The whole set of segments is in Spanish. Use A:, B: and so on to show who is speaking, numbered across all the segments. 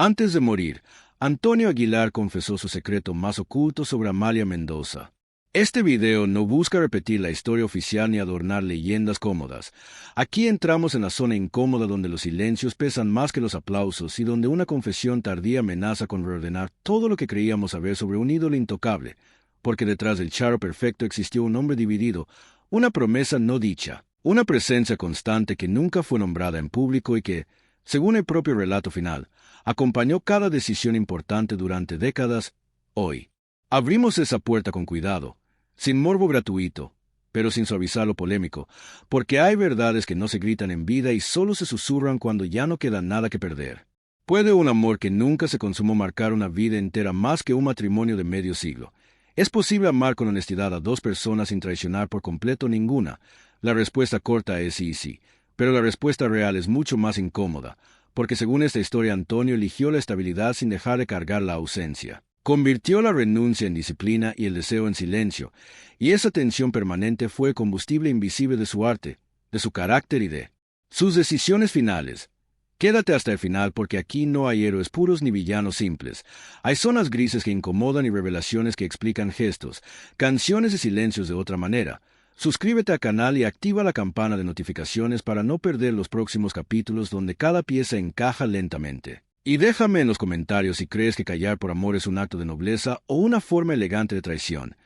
A: Antes de morir, Antonio Aguilar confesó su secreto más oculto sobre Amalia Mendoza. Este video no busca repetir la historia oficial ni adornar leyendas cómodas. Aquí entramos en la zona incómoda donde los silencios pesan más que los aplausos y donde una confesión tardía amenaza con reordenar todo lo que creíamos saber sobre un ídolo intocable, porque detrás del charro perfecto existió un hombre dividido, una promesa no dicha, una presencia constante que nunca fue nombrada en público y que, según el propio relato final, acompañó cada decisión importante durante décadas. Hoy, abrimos esa puerta con cuidado, sin morbo gratuito, pero sin suavizar lo polémico, porque hay verdades que no se gritan en vida y solo se susurran cuando ya no queda nada que perder. ¿Puede un amor que nunca se consumó marcar una vida entera más que un matrimonio de medio siglo? ¿Es posible amar con honestidad a dos personas sin traicionar por completo ninguna? La respuesta corta es sí, pero la respuesta real es mucho más incómoda, porque según esta historia Antonio eligió la estabilidad sin dejar de cargar la ausencia. Convirtió la renuncia en disciplina y el deseo en silencio, y esa tensión permanente fue el combustible invisible de su arte, de su carácter y de sus decisiones finales. Quédate hasta el final porque aquí no hay héroes puros ni villanos simples. Hay zonas grises que incomodan y revelaciones que explican gestos, canciones y silencios de otra manera. Suscríbete al canal y activa la campana de notificaciones para no perder los próximos capítulos donde cada pieza encaja lentamente. Y déjame en los comentarios si crees que callar por amor es un acto de nobleza o una forma elegante de traición,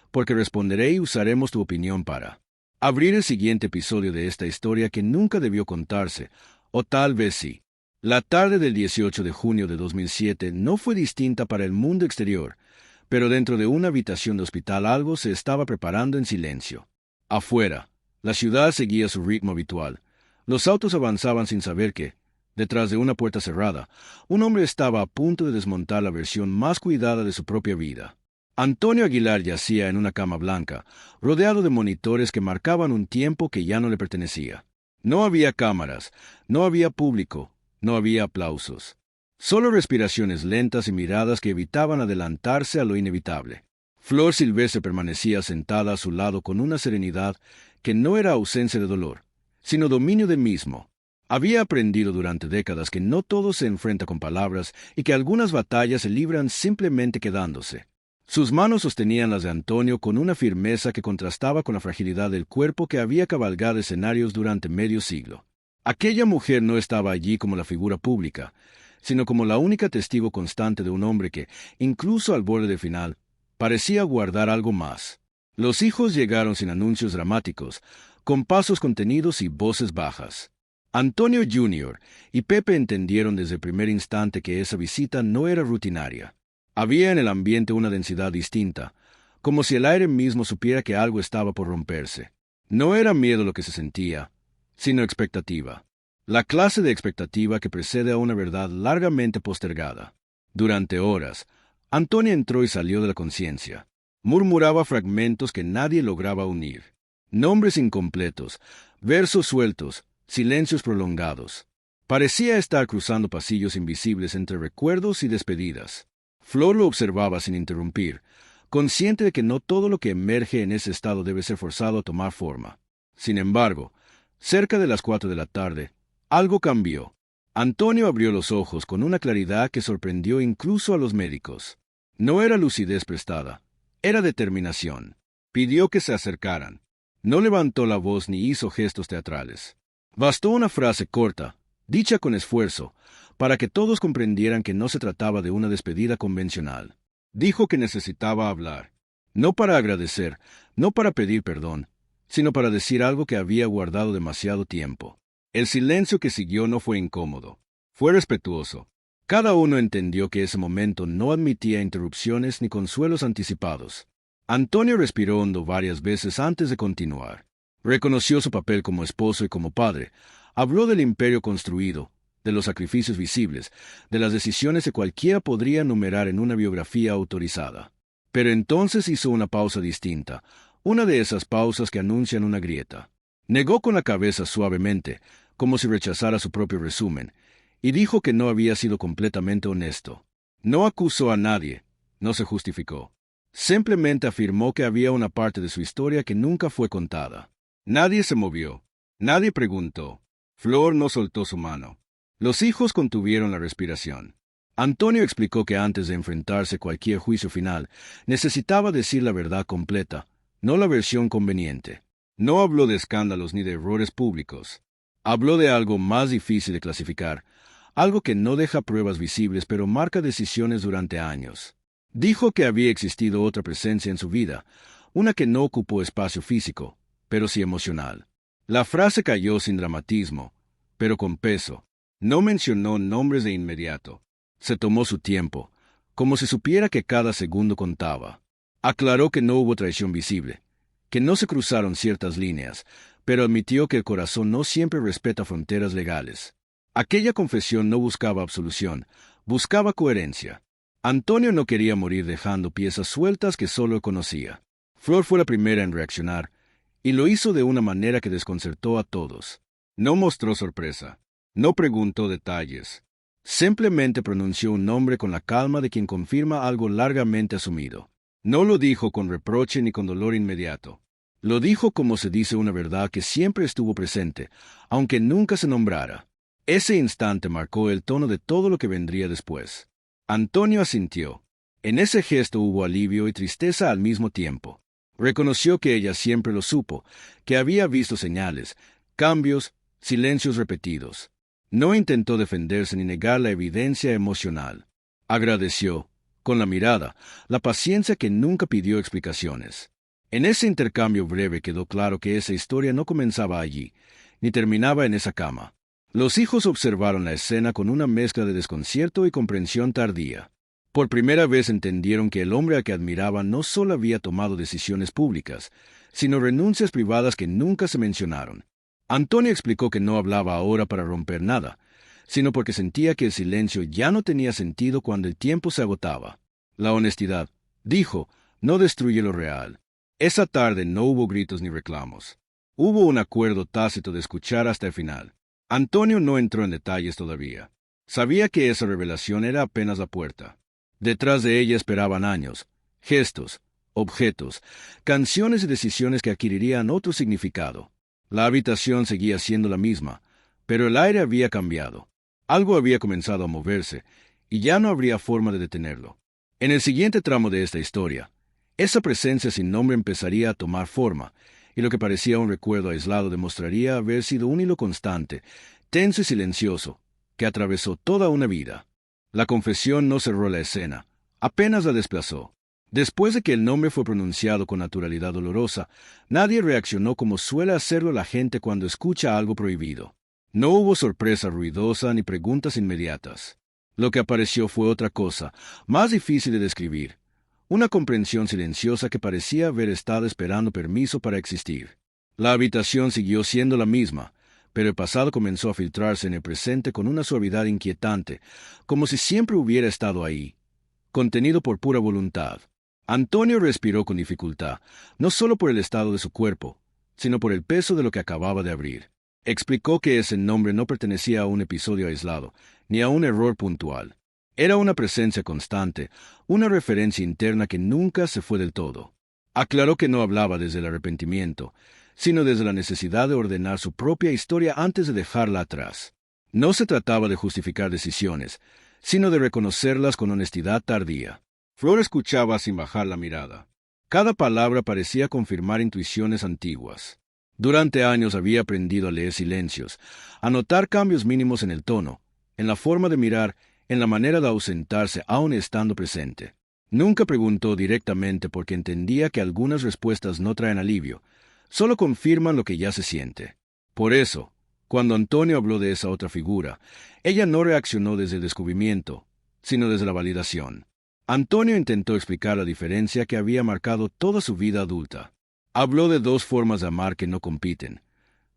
A: porque responderé y usaremos tu opinión para abrir el siguiente episodio de esta historia que nunca debió contarse, o tal vez sí. La tarde del 18 de junio de 2007 no fue distinta para el mundo exterior, pero dentro de una habitación de hospital algo se estaba preparando en silencio. Afuera, la ciudad seguía su ritmo habitual. Los autos avanzaban sin saber que, detrás de una puerta cerrada, un hombre estaba a punto de desmontar la versión más cuidada de su propia vida. Antonio Aguilar yacía en una cama blanca, rodeado de monitores que marcaban un tiempo que ya no le pertenecía. No había cámaras, no había público, no había aplausos. Solo respiraciones lentas y miradas que evitaban adelantarse a lo inevitable. Flor Silvestre permanecía sentada a su lado con una serenidad que no era ausencia de dolor, sino dominio del mismo. Había aprendido durante décadas que no todo se enfrenta con palabras y que algunas batallas se libran simplemente quedándose. Sus manos sostenían las de Antonio con una firmeza que contrastaba con la fragilidad del cuerpo que había cabalgado escenarios durante medio siglo. Aquella mujer no estaba allí como la figura pública, sino como la única testigo constante de un hombre que, incluso al borde del final, parecía guardar algo más. Los hijos llegaron sin anuncios dramáticos, con pasos contenidos y voces bajas. Antonio Jr. y Pepe entendieron desde el primer instante que esa visita no era rutinaria. Había en el ambiente una densidad distinta, como si el aire mismo supiera que algo estaba por romperse. No era miedo lo que se sentía, sino expectativa. La clase de expectativa que precede a una verdad largamente postergada. Durante horas, Antonio entró y salió de la conciencia. Murmuraba fragmentos que nadie lograba unir. Nombres incompletos, versos sueltos, silencios prolongados. Parecía estar cruzando pasillos invisibles entre recuerdos y despedidas. Flor lo observaba sin interrumpir, consciente de que no todo lo que emerge en ese estado debe ser forzado a tomar forma. Sin embargo, cerca de las 4 de la tarde, algo cambió. Antonio abrió los ojos con una claridad que sorprendió incluso a los médicos. No era lucidez prestada, era determinación. Pidió que se acercaran. No levantó la voz ni hizo gestos teatrales. Bastó una frase corta, dicha con esfuerzo, para que todos comprendieran que no se trataba de una despedida convencional. Dijo que necesitaba hablar, no para agradecer, no para pedir perdón, sino para decir algo que había guardado demasiado tiempo. El silencio que siguió no fue incómodo, fue respetuoso. Cada uno entendió que ese momento no admitía interrupciones ni consuelos anticipados. Antonio respiró hondo varias veces antes de continuar. Reconoció su papel como esposo y como padre. Habló del imperio construido, de los sacrificios visibles, de las decisiones que cualquiera podría enumerar en una biografía autorizada. Pero entonces hizo una pausa distinta, una de esas pausas que anuncian una grieta. Negó con la cabeza suavemente, como si rechazara su propio resumen, y dijo que no había sido completamente honesto. No acusó a nadie, no se justificó. Simplemente afirmó que había una parte de su historia que nunca fue contada. Nadie se movió, nadie preguntó. Flor no soltó su mano. Los hijos contuvieron la respiración. Antonio explicó que antes de enfrentarse a cualquier juicio final, necesitaba decir la verdad completa, no la versión conveniente. No habló de escándalos ni de errores públicos. Habló de algo más difícil de clasificar, algo que no deja pruebas visibles pero marca decisiones durante años. Dijo que había existido otra presencia en su vida, una que no ocupó espacio físico, pero sí emocional. La frase cayó sin dramatismo, pero con peso. No mencionó nombres de inmediato. Se tomó su tiempo, como si supiera que cada segundo contaba. Aclaró que no hubo traición visible, que no se cruzaron ciertas líneas, pero admitió que el corazón no siempre respeta fronteras legales. Aquella confesión no buscaba absolución, buscaba coherencia. Antonio no quería morir dejando piezas sueltas que solo conocía. Flor fue la primera en reaccionar, y lo hizo de una manera que desconcertó a todos. No mostró sorpresa, no preguntó detalles. Simplemente pronunció un nombre con la calma de quien confirma algo largamente asumido. No lo dijo con reproche ni con dolor inmediato. Lo dijo como se dice una verdad que siempre estuvo presente, aunque nunca se nombrara. Ese instante marcó el tono de todo lo que vendría después. Antonio asintió. En ese gesto hubo alivio y tristeza al mismo tiempo. Reconoció que ella siempre lo supo, que había visto señales, cambios, silencios repetidos. No intentó defenderse ni negar la evidencia emocional. Agradeció, con la mirada, la paciencia que nunca pidió explicaciones. En ese intercambio breve quedó claro que esa historia no comenzaba allí, ni terminaba en esa cama. Los hijos observaron la escena con una mezcla de desconcierto y comprensión tardía. Por primera vez entendieron que el hombre al que admiraban no solo había tomado decisiones públicas, sino renuncias privadas que nunca se mencionaron. Antonio explicó que no hablaba ahora para romper nada, sino porque sentía que el silencio ya no tenía sentido cuando el tiempo se agotaba. La honestidad, dijo, no destruye lo real. Esa tarde no hubo gritos ni reclamos. Hubo un acuerdo tácito de escuchar hasta el final. Antonio no entró en detalles todavía. Sabía que esa revelación era apenas la puerta. Detrás de ella esperaban años, gestos, objetos, canciones y decisiones que adquirirían otro significado. La habitación seguía siendo la misma, pero el aire había cambiado. Algo había comenzado a moverse, y ya no habría forma de detenerlo. En el siguiente tramo de esta historia, esa presencia sin nombre empezaría a tomar forma, y lo que parecía un recuerdo aislado demostraría haber sido un hilo constante, tenso y silencioso, que atravesó toda una vida. La confesión no cerró la escena, apenas la desplazó. Después de que el nombre fue pronunciado con naturalidad dolorosa, nadie reaccionó como suele hacerlo la gente cuando escucha algo prohibido. No hubo sorpresa ruidosa ni preguntas inmediatas. Lo que apareció fue otra cosa, más difícil de describir. Una comprensión silenciosa que parecía haber estado esperando permiso para existir. La habitación siguió siendo la misma, pero el pasado comenzó a filtrarse en el presente con una suavidad inquietante, como si siempre hubiera estado ahí, contenido por pura voluntad. Antonio respiró con dificultad, no solo por el estado de su cuerpo, sino por el peso de lo que acababa de abrir. Explicó que ese nombre no pertenecía a un episodio aislado, ni a un error puntual. Era una presencia constante, una referencia interna que nunca se fue del todo. Aclaró que no hablaba desde el arrepentimiento, sino desde la necesidad de ordenar su propia historia antes de dejarla atrás. No se trataba de justificar decisiones, sino de reconocerlas con honestidad tardía. Flor escuchaba sin bajar la mirada. Cada palabra parecía confirmar intuiciones antiguas. Durante años había aprendido a leer silencios, a notar cambios mínimos en el tono, en la forma de mirar, en la manera de ausentarse aun estando presente. Nunca preguntó directamente porque entendía que algunas respuestas no traen alivio, solo confirman lo que ya se siente. Por eso, cuando Antonio habló de esa otra figura, ella no reaccionó desde el descubrimiento, sino desde la validación. Antonio intentó explicar la diferencia que había marcado toda su vida adulta. Habló de dos formas de amar que no compiten,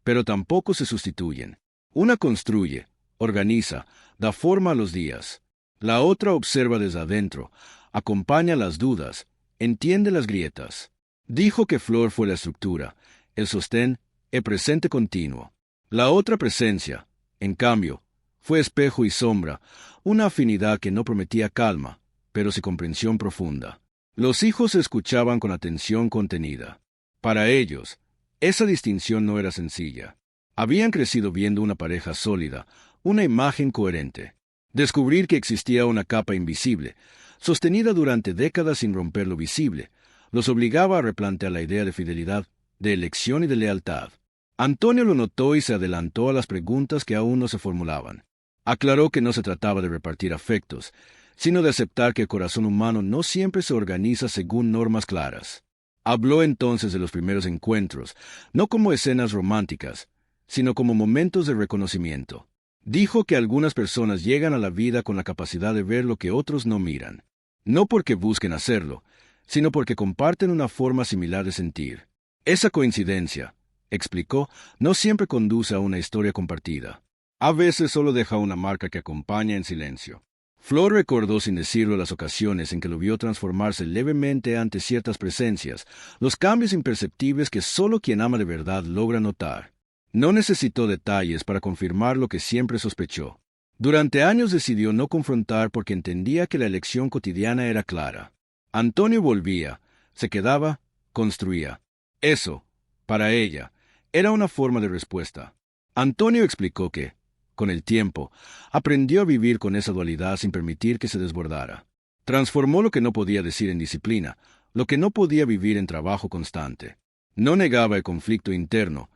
A: pero tampoco se sustituyen. Una construye, organiza, da forma a los días. La otra observa desde adentro, acompaña las dudas, entiende las grietas. Dijo que Flor fue la estructura, el sostén, el presente continuo. La otra presencia, en cambio, fue espejo y sombra, una afinidad que no prometía calma, pero sí comprensión profunda. Los hijos escuchaban con atención contenida. Para ellos, esa distinción no era sencilla. Habían crecido viendo una pareja sólida, una imagen coherente. Descubrir que existía una capa invisible, sostenida durante décadas sin romper lo visible, los obligaba a replantear la idea de fidelidad, de elección y de lealtad. Antonio lo notó y se adelantó a las preguntas que aún no se formulaban. Aclaró que no se trataba de repartir afectos, sino de aceptar que el corazón humano no siempre se organiza según normas claras. Habló entonces de los primeros encuentros, no como escenas románticas, sino como momentos de reconocimiento. Dijo que algunas personas llegan a la vida con la capacidad de ver lo que otros no miran, no porque busquen hacerlo, sino porque comparten una forma similar de sentir. Esa coincidencia, explicó, no siempre conduce a una historia compartida. A veces solo deja una marca que acompaña en silencio. Flor recordó sin decirlo las ocasiones en que lo vio transformarse levemente ante ciertas presencias, los cambios imperceptibles que solo quien ama de verdad logra notar. No necesitó detalles para confirmar lo que siempre sospechó. Durante años decidió no confrontar porque entendía que la elección cotidiana era clara. Antonio volvía, se quedaba, construía. Eso, para ella, era una forma de respuesta. Antonio explicó que, con el tiempo, aprendió a vivir con esa dualidad sin permitir que se desbordara. Transformó lo que no podía decir en disciplina, lo que no podía vivir en trabajo constante. No negaba el conflicto interno,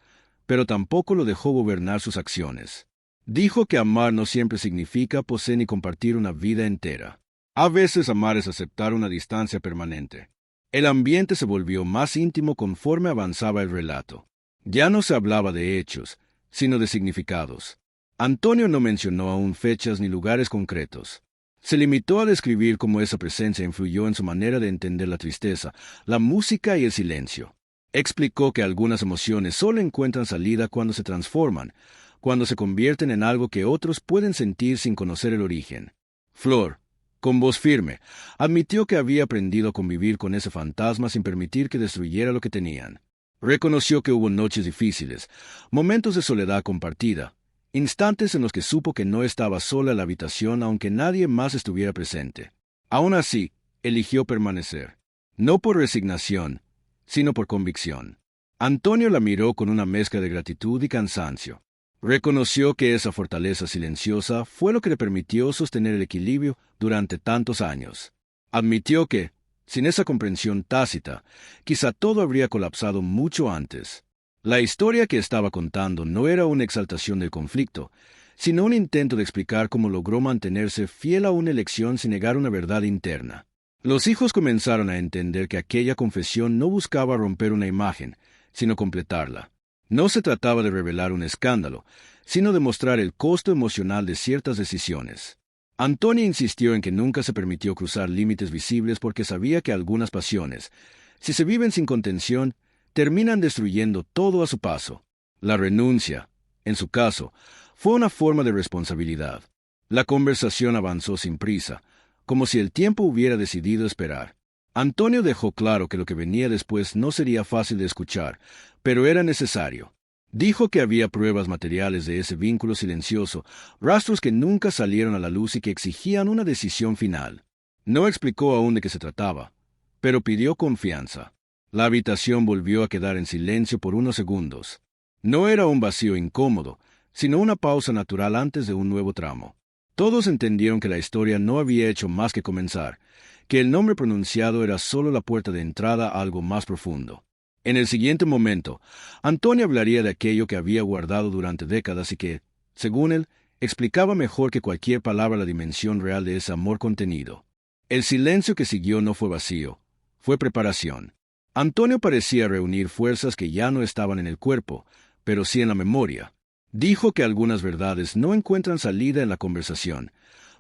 A: pero tampoco lo dejó gobernar sus acciones. Dijo que amar no siempre significa poseer ni compartir una vida entera. A veces amar es aceptar una distancia permanente. El ambiente se volvió más íntimo conforme avanzaba el relato. Ya no se hablaba de hechos, sino de significados. Antonio no mencionó aún fechas ni lugares concretos. Se limitó a describir cómo esa presencia influyó en su manera de entender la tristeza, la música y el silencio. Explicó que algunas emociones solo encuentran salida cuando se transforman, cuando se convierten en algo que otros pueden sentir sin conocer el origen. Flor, con voz firme, admitió que había aprendido a convivir con ese fantasma sin permitir que destruyera lo que tenían. Reconoció que hubo noches difíciles, momentos de soledad compartida, instantes en los que supo que no estaba sola en la habitación aunque nadie más estuviera presente. Aún así, eligió permanecer. No por resignación, sino por convicción. Antonio la miró con una mezcla de gratitud y cansancio. Reconoció que esa fortaleza silenciosa fue lo que le permitió sostener el equilibrio durante tantos años. Admitió que, sin esa comprensión tácita, quizá todo habría colapsado mucho antes. La historia que estaba contando no era una exaltación del conflicto, sino un intento de explicar cómo logró mantenerse fiel a una elección sin negar una verdad interna. Los hijos comenzaron a entender que aquella confesión no buscaba romper una imagen, sino completarla. No se trataba de revelar un escándalo, sino de mostrar el costo emocional de ciertas decisiones. Antonio insistió en que nunca se permitió cruzar límites visibles porque sabía que algunas pasiones, si se viven sin contención, terminan destruyendo todo a su paso. La renuncia, en su caso, fue una forma de responsabilidad. La conversación avanzó sin prisa, como si el tiempo hubiera decidido esperar. Antonio dejó claro que lo que venía después no sería fácil de escuchar, pero era necesario. Dijo que había pruebas materiales de ese vínculo silencioso, rastros que nunca salieron a la luz y que exigían una decisión final. No explicó aún de qué se trataba, pero pidió confianza. La habitación volvió a quedar en silencio por unos segundos. No era un vacío incómodo, sino una pausa natural antes de un nuevo tramo. Todos entendieron que la historia no había hecho más que comenzar, que el nombre pronunciado era solo la puerta de entrada a algo más profundo. En el siguiente momento, Antonio hablaría de aquello que había guardado durante décadas y que, según él, explicaba mejor que cualquier palabra la dimensión real de ese amor contenido. El silencio que siguió no fue vacío, fue preparación. Antonio parecía reunir fuerzas que ya no estaban en el cuerpo, pero sí en la memoria. Dijo que algunas verdades no encuentran salida en la conversación,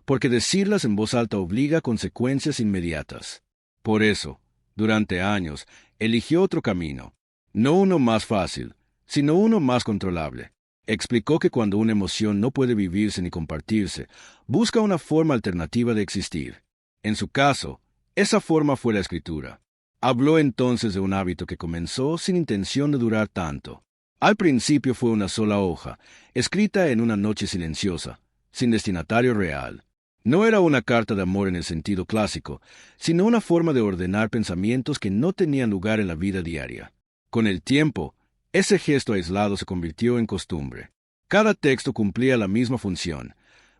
A: porque decirlas en voz alta obliga a consecuencias inmediatas. Por eso, durante años, eligió otro camino, no uno más fácil, sino uno más controlable. Explicó que cuando una emoción no puede vivirse ni compartirse, busca una forma alternativa de existir. En su caso, esa forma fue la escritura. Habló entonces de un hábito que comenzó sin intención de durar tanto. Al principio fue una sola hoja, escrita en una noche silenciosa, sin destinatario real. No era una carta de amor en el sentido clásico, sino una forma de ordenar pensamientos que no tenían lugar en la vida diaria. Con el tiempo, ese gesto aislado se convirtió en costumbre. Cada texto cumplía la misma función: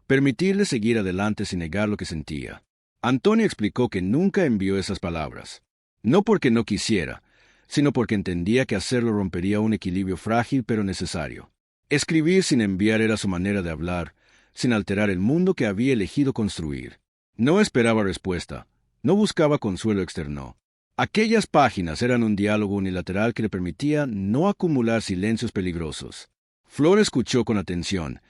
A: permitirle seguir adelante sin negar lo que sentía. Antonio explicó que nunca envió esas palabras. No porque no quisiera, sino porque entendía que hacerlo rompería un equilibrio frágil pero necesario. Escribir sin enviar era su manera de hablar, sin alterar el mundo que había elegido construir. No esperaba respuesta, no buscaba consuelo externo. Aquellas páginas eran un diálogo unilateral que le permitía no acumular silencios peligrosos. Flor escuchó con atención,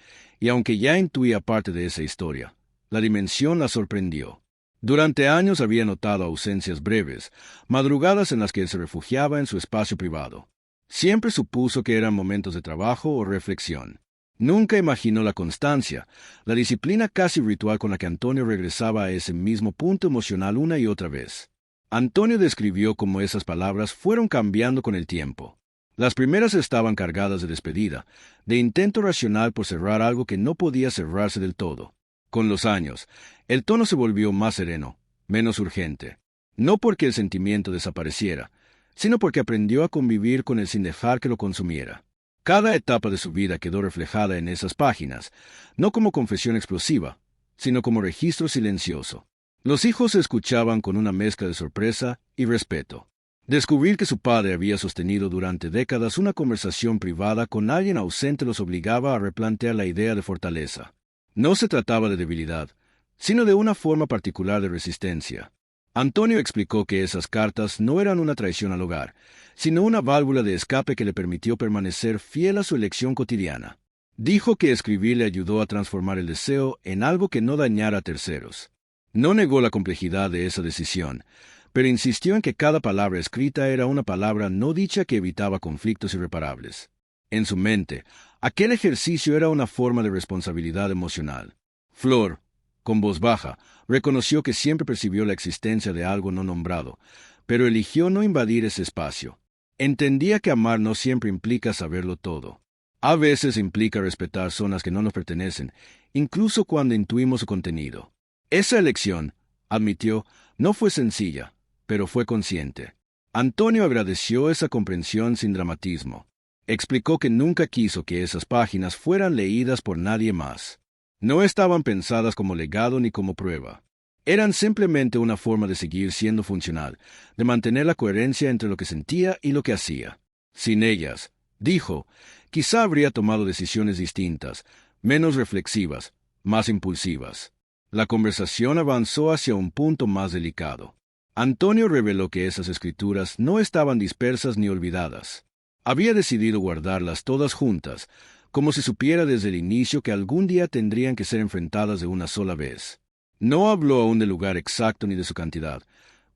A: y aunque ya intuía parte de esa historia, la dimensión la sorprendió. Durante años había notado ausencias breves, madrugadas en las que se refugiaba en su espacio privado. Siempre supuso que eran momentos de trabajo o reflexión. Nunca imaginó la constancia, la disciplina casi ritual con la que Antonio regresaba a ese mismo punto emocional una y otra vez. Antonio describió cómo esas palabras fueron cambiando con el tiempo. Las primeras estaban cargadas de despedida, de intento racional por cerrar algo que no podía cerrarse del todo. Con los años, el tono se volvió más sereno, menos urgente. No porque el sentimiento desapareciera, sino porque aprendió a convivir con él sin dejar que lo consumiera. Cada etapa de su vida quedó reflejada en esas páginas, no como confesión explosiva, sino como registro silencioso. Los hijos se escuchaban con una mezcla de sorpresa y respeto. Descubrir que su padre había sostenido durante décadas una conversación privada con alguien ausente los obligaba a replantear la idea de fortaleza. No se trataba de debilidad, sino de una forma particular de resistencia. Antonio explicó que esas cartas no eran una traición al hogar, sino una válvula de escape que le permitió permanecer fiel a su elección cotidiana. Dijo que escribir le ayudó a transformar el deseo en algo que no dañara a terceros. No negó la complejidad de esa decisión, pero insistió en que cada palabra escrita era una palabra no dicha que evitaba conflictos irreparables. En su mente, aquel ejercicio era una forma de responsabilidad emocional. Flor, con voz baja, reconoció que siempre percibió la existencia de algo no nombrado, pero eligió no invadir ese espacio. Entendía que amar no siempre implica saberlo todo. A veces implica respetar zonas que no nos pertenecen, incluso cuando intuimos su contenido. Esa elección, admitió, no fue sencilla, pero fue consciente. Antonio agradeció esa comprensión sin dramatismo. Explicó que nunca quiso que esas páginas fueran leídas por nadie más. No estaban pensadas como legado ni como prueba. Eran simplemente una forma de seguir siendo funcional, de mantener la coherencia entre lo que sentía y lo que hacía. Sin ellas, dijo, quizá habría tomado decisiones distintas, menos reflexivas, más impulsivas. La conversación avanzó hacia un punto más delicado. Antonio reveló que esas escrituras no estaban dispersas ni olvidadas. Había decidido guardarlas todas juntas, como si supiera desde el inicio que algún día tendrían que ser enfrentadas de una sola vez. No habló aún del lugar exacto ni de su cantidad,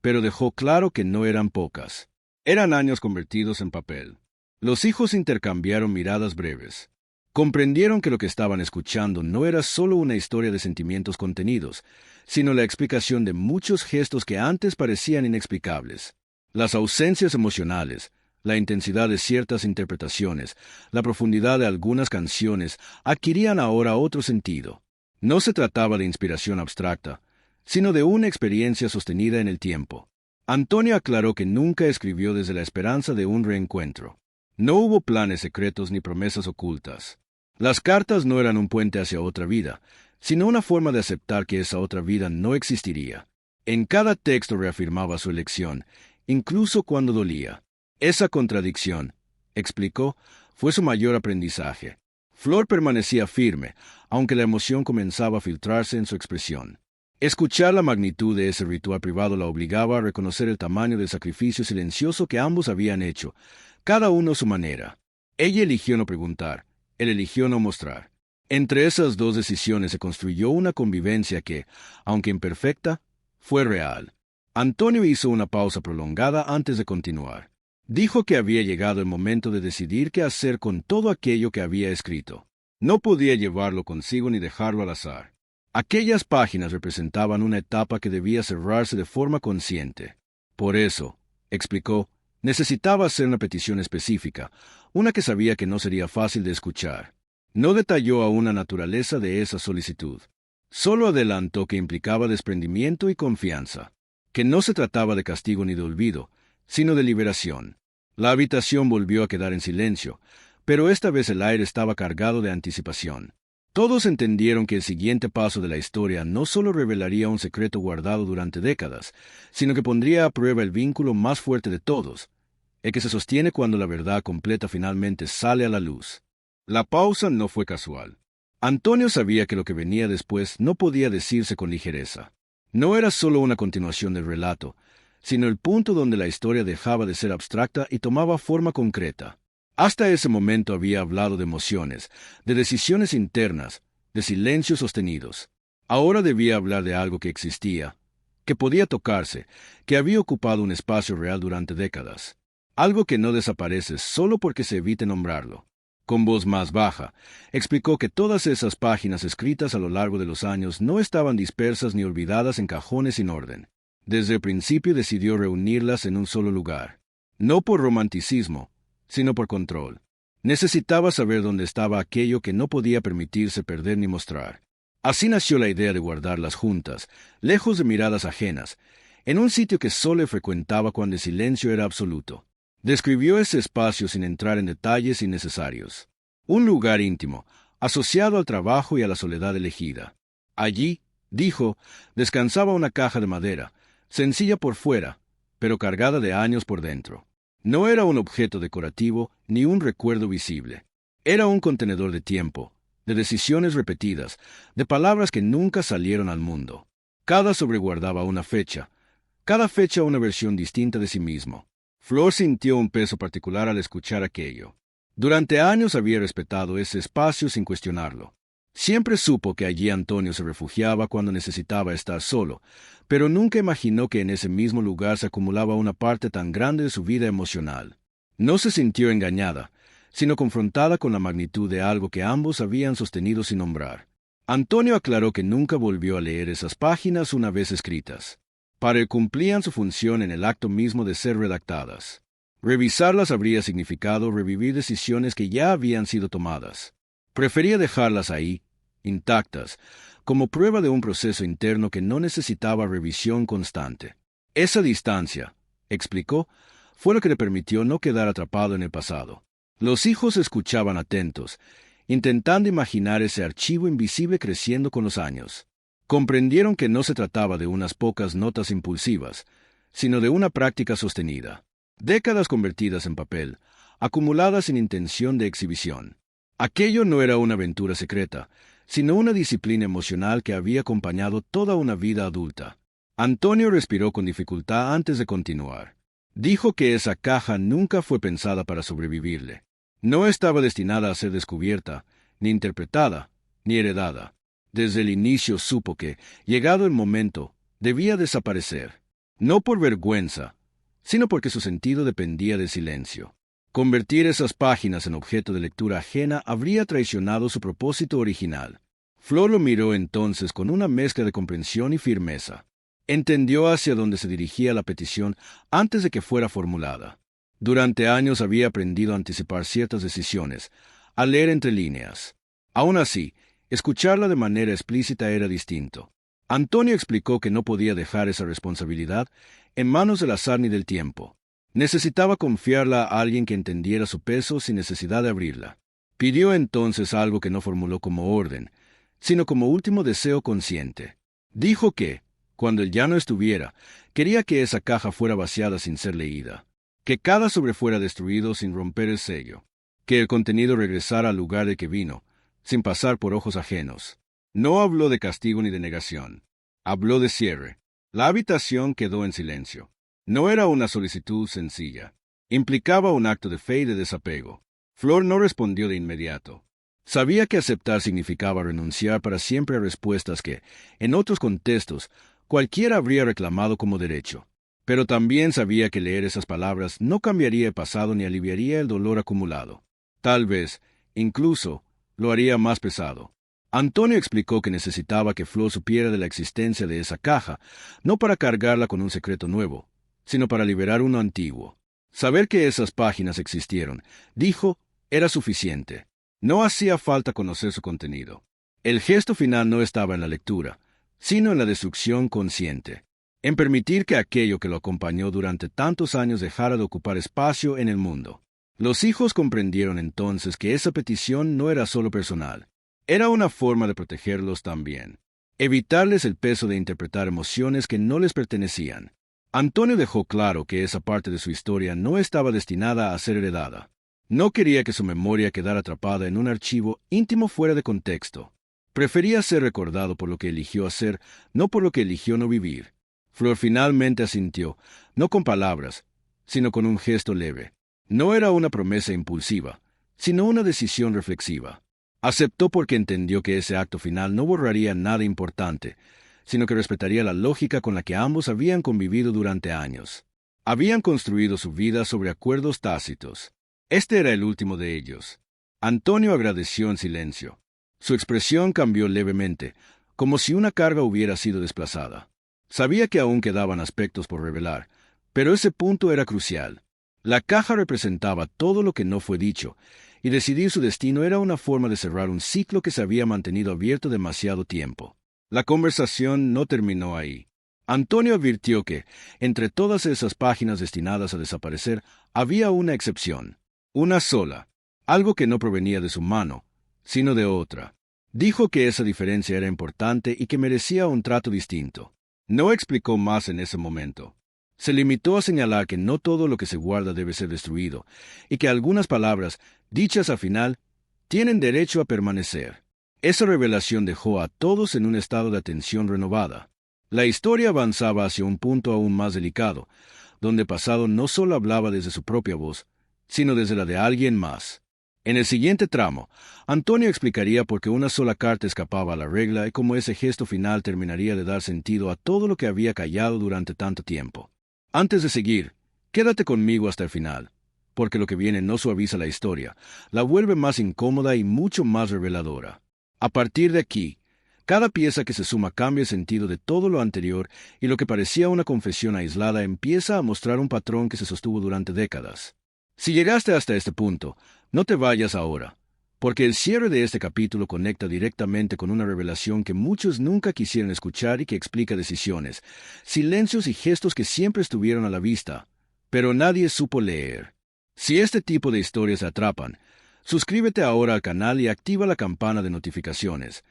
A: pero dejó claro que no eran pocas. Eran años convertidos en papel. Los hijos intercambiaron miradas breves. Comprendieron que lo que estaban escuchando no era solo una historia de sentimientos contenidos, sino la explicación de muchos gestos que antes parecían inexplicables. Las ausencias emocionales, la intensidad de ciertas interpretaciones, la profundidad de algunas canciones adquirían ahora otro sentido. No se trataba de inspiración abstracta, sino de una experiencia sostenida en el tiempo. Antonio aclaró que nunca escribió desde la esperanza de un reencuentro. No hubo planes secretos ni promesas ocultas. Las cartas no eran un puente hacia otra vida, sino una forma de aceptar que esa otra vida no existiría. En cada texto reafirmaba su elección, incluso cuando dolía. Esa contradicción, explicó, fue su mayor aprendizaje. Flor permanecía firme, aunque la emoción comenzaba a filtrarse en su expresión. Escuchar la magnitud de ese ritual privado la obligaba a reconocer el tamaño del sacrificio silencioso que ambos habían hecho, cada uno a su manera. Ella eligió no preguntar, él eligió no mostrar. Entre esas dos decisiones se construyó una convivencia que, aunque imperfecta, fue real. Antonio hizo una pausa prolongada antes de continuar. Dijo que había llegado el momento de decidir qué hacer con todo aquello que había escrito. No podía llevarlo consigo ni dejarlo al azar. Aquellas páginas representaban una etapa que debía cerrarse de forma consciente. Por eso, explicó, necesitaba hacer una petición específica, una que sabía que no sería fácil de escuchar. No detalló aún la naturaleza de esa solicitud. Solo adelantó que implicaba desprendimiento y confianza, que no se trataba de castigo ni de olvido, sino de liberación. La habitación volvió a quedar en silencio, pero esta vez el aire estaba cargado de anticipación. Todos entendieron que el siguiente paso de la historia no solo revelaría un secreto guardado durante décadas, sino que pondría a prueba el vínculo más fuerte de todos, el que se sostiene cuando la verdad completa finalmente sale a la luz. La pausa no fue casual. Antonio sabía que lo que venía después no podía decirse con ligereza. No era solo una continuación del relato, sino el punto donde la historia dejaba de ser abstracta y tomaba forma concreta. Hasta ese momento había hablado de emociones, de decisiones internas, de silencios sostenidos. Ahora debía hablar de algo que existía, que podía tocarse, que había ocupado un espacio real durante décadas. Algo que no desaparece solo porque se evite nombrarlo. Con voz más baja, explicó que todas esas páginas escritas a lo largo de los años no estaban dispersas ni olvidadas en cajones sin orden. Desde el principio decidió reunirlas en un solo lugar. No por romanticismo, sino por control. Necesitaba saber dónde estaba aquello que no podía permitirse perder ni mostrar. Así nació la idea de guardarlas juntas, lejos de miradas ajenas, en un sitio que solo frecuentaba cuando el silencio era absoluto. Describió ese espacio sin entrar en detalles innecesarios. Un lugar íntimo, asociado al trabajo y a la soledad elegida. Allí, dijo, descansaba una caja de madera, sencilla por fuera, pero cargada de años por dentro. No era un objeto decorativo ni un recuerdo visible. Era un contenedor de tiempo, de decisiones repetidas, de palabras que nunca salieron al mundo. Cada sobreguardaba una fecha, cada fecha una versión distinta de sí mismo. Flor sintió un peso particular al escuchar aquello. Durante años había respetado ese espacio sin cuestionarlo. Siempre supo que allí Antonio se refugiaba cuando necesitaba estar solo, pero nunca imaginó que en ese mismo lugar se acumulaba una parte tan grande de su vida emocional. No se sintió engañada, sino confrontada con la magnitud de algo que ambos habían sostenido sin nombrar. Antonio aclaró que nunca volvió a leer esas páginas una vez escritas. Para él cumplían su función en el acto mismo de ser redactadas. Revisarlas habría significado revivir decisiones que ya habían sido tomadas. Prefería dejarlas ahí, intactas, como prueba de un proceso interno que no necesitaba revisión constante. Esa distancia, explicó, fue lo que le permitió no quedar atrapado en el pasado. Los hijos escuchaban atentos, intentando imaginar ese archivo invisible creciendo con los años. Comprendieron que no se trataba de unas pocas notas impulsivas, sino de una práctica sostenida. Décadas convertidas en papel, acumuladas sin intención de exhibición. Aquello no era una aventura secreta, sino una disciplina emocional que había acompañado toda una vida adulta. Antonio respiró con dificultad antes de continuar. Dijo que esa caja nunca fue pensada para sobrevivirle. No estaba destinada a ser descubierta, ni interpretada, ni heredada. Desde el inicio supo que, llegado el momento, debía desaparecer. No por vergüenza, sino porque su sentido dependía del silencio. Convertir esas páginas en objeto de lectura ajena habría traicionado su propósito original. Flor lo miró entonces con una mezcla de comprensión y firmeza. Entendió hacia dónde se dirigía la petición antes de que fuera formulada. Durante años había aprendido a anticipar ciertas decisiones, a leer entre líneas. Aún así, escucharla de manera explícita era distinto. Antonio explicó que no podía dejar esa responsabilidad en manos del azar ni del tiempo. Necesitaba confiarla a alguien que entendiera su peso sin necesidad de abrirla. Pidió entonces algo que no formuló como orden, sino como último deseo consciente. Dijo que, cuando él ya no estuviera, quería que esa caja fuera vaciada sin ser leída, que cada sobre fuera destruido sin romper el sello, que el contenido regresara al lugar de que vino, sin pasar por ojos ajenos. No habló de castigo ni de negación. Habló de cierre. La habitación quedó en silencio. No era una solicitud sencilla. Implicaba un acto de fe y de desapego. Flor no respondió de inmediato. Sabía que aceptar significaba renunciar para siempre a respuestas que, en otros contextos, cualquiera habría reclamado como derecho. Pero también sabía que leer esas palabras no cambiaría el pasado ni aliviaría el dolor acumulado. Tal vez, incluso, lo haría más pesado. Antonio explicó que necesitaba que Flor supiera de la existencia de esa caja, no para cargarla con un secreto nuevo, sino para liberar uno antiguo. Saber que esas páginas existieron, dijo, era suficiente. No hacía falta conocer su contenido. El gesto final no estaba en la lectura, sino en la destrucción consciente, en permitir que aquello que lo acompañó durante tantos años dejara de ocupar espacio en el mundo. Los hijos comprendieron entonces que esa petición no era solo personal, Era una forma de protegerlos también. Evitarles el peso de interpretar emociones que no les pertenecían. Antonio dejó claro que esa parte de su historia no estaba destinada a ser heredada. No quería que su memoria quedara atrapada en un archivo íntimo fuera de contexto. Prefería ser recordado por lo que eligió hacer, no por lo que eligió no vivir. Flor finalmente asintió, no con palabras, sino con un gesto leve. No era una promesa impulsiva, sino una decisión reflexiva. Aceptó porque entendió que ese acto final no borraría nada importante, sino que respetaría la lógica con la que ambos habían convivido durante años. Habían construido su vida sobre acuerdos tácitos. Este era el último de ellos. Antonio agradeció en silencio. Su expresión cambió levemente, como si una carga hubiera sido desplazada. Sabía que aún quedaban aspectos por revelar, pero ese punto era crucial. La caja representaba todo lo que no fue dicho, y decidir su destino era una forma de cerrar un ciclo que se había mantenido abierto demasiado tiempo. La conversación no terminó ahí. Antonio advirtió que, entre todas esas páginas destinadas a desaparecer, había una excepción. Una sola. Algo que no provenía de su mano, sino de otra. Dijo que esa diferencia era importante y que merecía un trato distinto. No explicó más en ese momento. Se limitó a señalar que no todo lo que se guarda debe ser destruido, y que algunas palabras, dichas al final, tienen derecho a permanecer. Esa revelación dejó a todos en un estado de atención renovada. La historia avanzaba hacia un punto aún más delicado, donde Pasado no solo hablaba desde su propia voz, sino desde la de alguien más. En el siguiente tramo, Antonio explicaría por qué una sola carta escapaba a la regla y cómo ese gesto final terminaría de dar sentido a todo lo que había callado durante tanto tiempo. Antes de seguir, quédate conmigo hasta el final, porque lo que viene no suaviza la historia, la vuelve más incómoda y mucho más reveladora. A partir de aquí, cada pieza que se suma cambia el sentido de todo lo anterior y lo que parecía una confesión aislada empieza a mostrar un patrón que se sostuvo durante décadas. Si llegaste hasta este punto, no te vayas ahora, porque el cierre de este capítulo conecta directamente con una revelación que muchos nunca quisieron escuchar y que explica decisiones, silencios y gestos que siempre estuvieron a la vista, pero nadie supo leer. Si este tipo de historias te atrapan, suscríbete ahora al canal y activa la campana de notificaciones,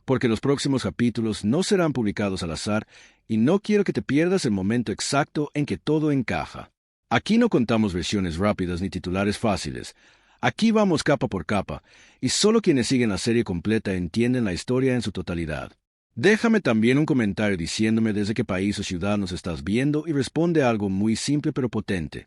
A: porque los próximos capítulos no serán publicados al azar y no quiero que te pierdas el momento exacto en que todo encaja. Aquí no contamos versiones rápidas ni titulares fáciles. Aquí vamos capa por capa, y solo quienes siguen la serie completa entienden la historia en su totalidad. Déjame también un comentario diciéndome desde qué país o ciudad nos estás viendo y responde a algo muy simple pero potente.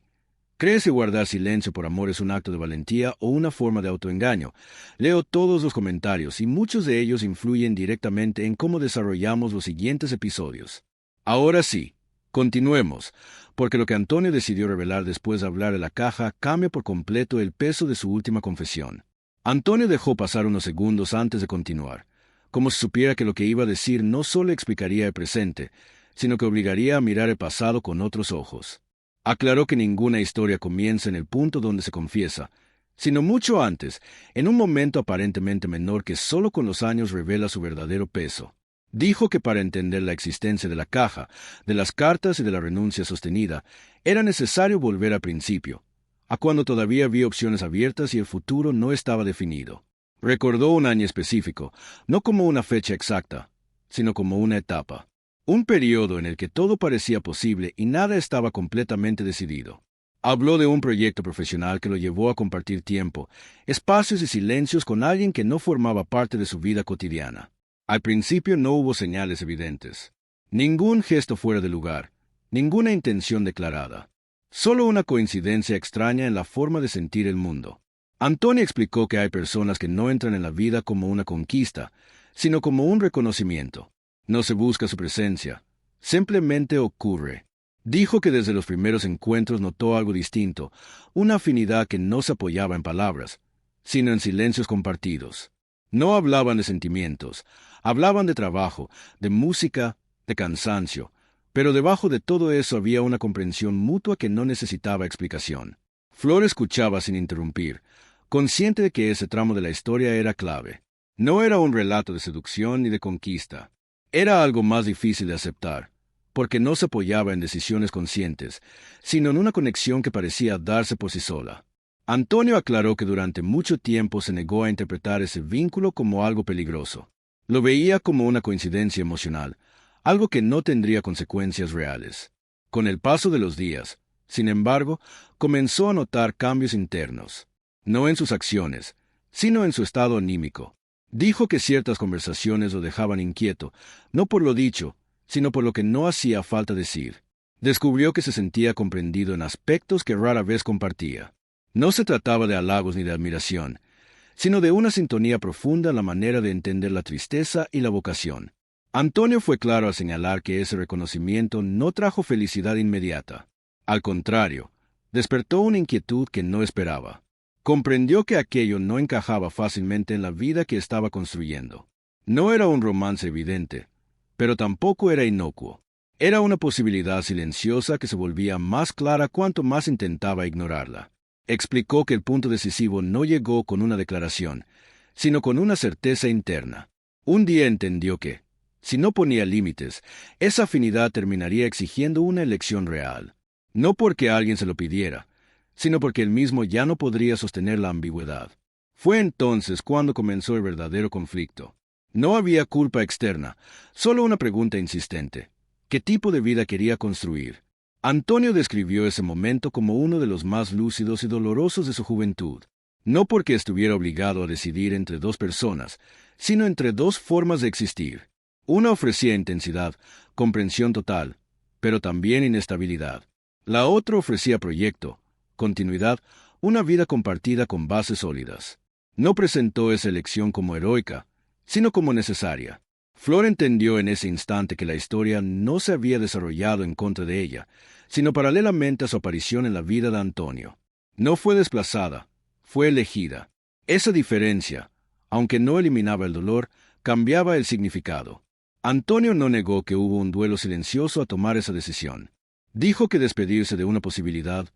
A: ¿Crees que guardar silencio por amor es un acto de valentía o una forma de autoengaño? Leo todos los comentarios y muchos de ellos influyen directamente en cómo desarrollamos los siguientes episodios. Ahora sí, continuemos, porque lo que Antonio decidió revelar después de hablar de la caja cambia por completo el peso de su última confesión. Antonio dejó pasar unos segundos antes de continuar, como si supiera que lo que iba a decir no solo explicaría el presente, sino que obligaría a mirar el pasado con otros ojos. Aclaró que ninguna historia comienza en el punto donde se confiesa, sino mucho antes, en un momento aparentemente menor que solo con los años revela su verdadero peso. Dijo que para entender la existencia de la caja, de las cartas y de la renuncia sostenida, era necesario volver al principio, a cuando todavía había opciones abiertas y el futuro no estaba definido. Recordó un año específico, no como una fecha exacta, sino como una etapa. Un periodo en el que todo parecía posible y nada estaba completamente decidido. Habló de un proyecto profesional que lo llevó a compartir tiempo, espacios y silencios con alguien que no formaba parte de su vida cotidiana. Al principio no hubo señales evidentes. Ningún gesto fuera de lugar, ninguna intención declarada. Solo una coincidencia extraña en la forma de sentir el mundo. Antonio explicó que hay personas que no entran en la vida como una conquista, sino como un reconocimiento. No se busca su presencia, simplemente ocurre. Dijo que desde los primeros encuentros notó algo distinto, una afinidad que no se apoyaba en palabras, sino en silencios compartidos. No hablaban de sentimientos, hablaban de trabajo, de música, de cansancio, pero debajo de todo eso había una comprensión mutua que no necesitaba explicación. Flor escuchaba sin interrumpir, consciente de que ese tramo de la historia era clave. No era un relato de seducción ni de conquista. Era algo más difícil de aceptar, porque no se apoyaba en decisiones conscientes, sino en una conexión que parecía darse por sí sola. Antonio aclaró que durante mucho tiempo se negó a interpretar ese vínculo como algo peligroso. Lo veía como una coincidencia emocional, algo que no tendría consecuencias reales. Con el paso de los días, sin embargo, comenzó a notar cambios internos, no en sus acciones, sino en su estado anímico. Dijo que ciertas conversaciones lo dejaban inquieto, no por lo dicho, sino por lo que no hacía falta decir. Descubrió que se sentía comprendido en aspectos que rara vez compartía. No se trataba de halagos ni de admiración, sino de una sintonía profunda en la manera de entender la tristeza y la vocación. Antonio fue claro al señalar que ese reconocimiento no trajo felicidad inmediata. Al contrario, despertó una inquietud que no esperaba. Comprendió que aquello no encajaba fácilmente en la vida que estaba construyendo. No era un romance evidente, pero tampoco era inocuo. Era una posibilidad silenciosa que se volvía más clara cuanto más intentaba ignorarla. Explicó que el punto decisivo no llegó con una declaración, sino con una certeza interna. Un día entendió que, si no ponía límites, esa afinidad terminaría exigiendo una elección real. No porque alguien se lo pidiera, sino porque él mismo ya no podría sostener la ambigüedad. Fue entonces cuando comenzó el verdadero conflicto. No había culpa externa, solo una pregunta insistente. ¿Qué tipo de vida quería construir? Antonio describió ese momento como uno de los más lúcidos y dolorosos de su juventud, no porque estuviera obligado a decidir entre dos personas, sino entre dos formas de existir. Una ofrecía intensidad, comprensión total, pero también inestabilidad. La otra ofrecía proyecto, continuidad, una vida compartida con bases sólidas. No presentó esa elección como heroica, sino como necesaria. Flor entendió en ese instante que la historia no se había desarrollado en contra de ella, sino paralelamente a su aparición en la vida de Antonio. No fue desplazada, fue elegida. Esa diferencia, aunque no eliminaba el dolor, cambiaba el significado. Antonio no negó que hubo un duelo silencioso a tomar esa decisión. Dijo que despedirse de una posibilidad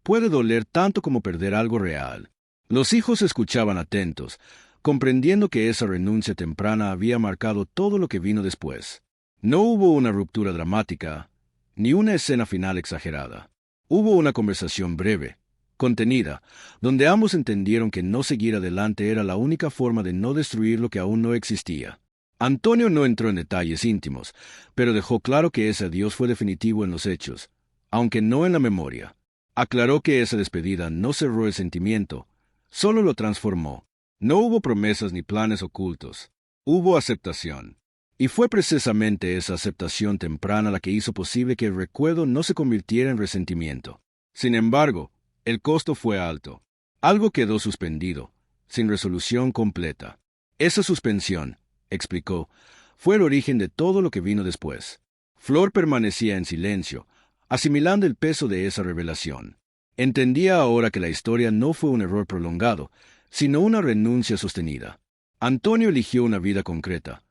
A: puede doler tanto como perder algo real. Los hijos escuchaban atentos, comprendiendo que esa renuncia temprana había marcado todo lo que vino después. No hubo una ruptura dramática, ni una escena final exagerada. Hubo una conversación breve, contenida, donde ambos entendieron que no seguir adelante era la única forma de no destruir lo que aún no existía. Antonio no entró en detalles íntimos, pero dejó claro que ese adiós fue definitivo en los hechos, aunque no en la memoria. Aclaró que esa despedida no cerró el sentimiento, solo lo transformó. No hubo promesas ni planes ocultos. Hubo aceptación. Y fue precisamente esa aceptación temprana la que hizo posible que el recuerdo no se convirtiera en resentimiento. Sin embargo, el costo fue alto. Algo quedó suspendido, sin resolución completa. Esa suspensión, explicó, fue el origen de todo lo que vino después. Flor permanecía en silencio, asimilando el peso de esa revelación. Entendía ahora que la historia no fue un error prolongado, sino una renuncia sostenida. Antonio eligió una vida concreta,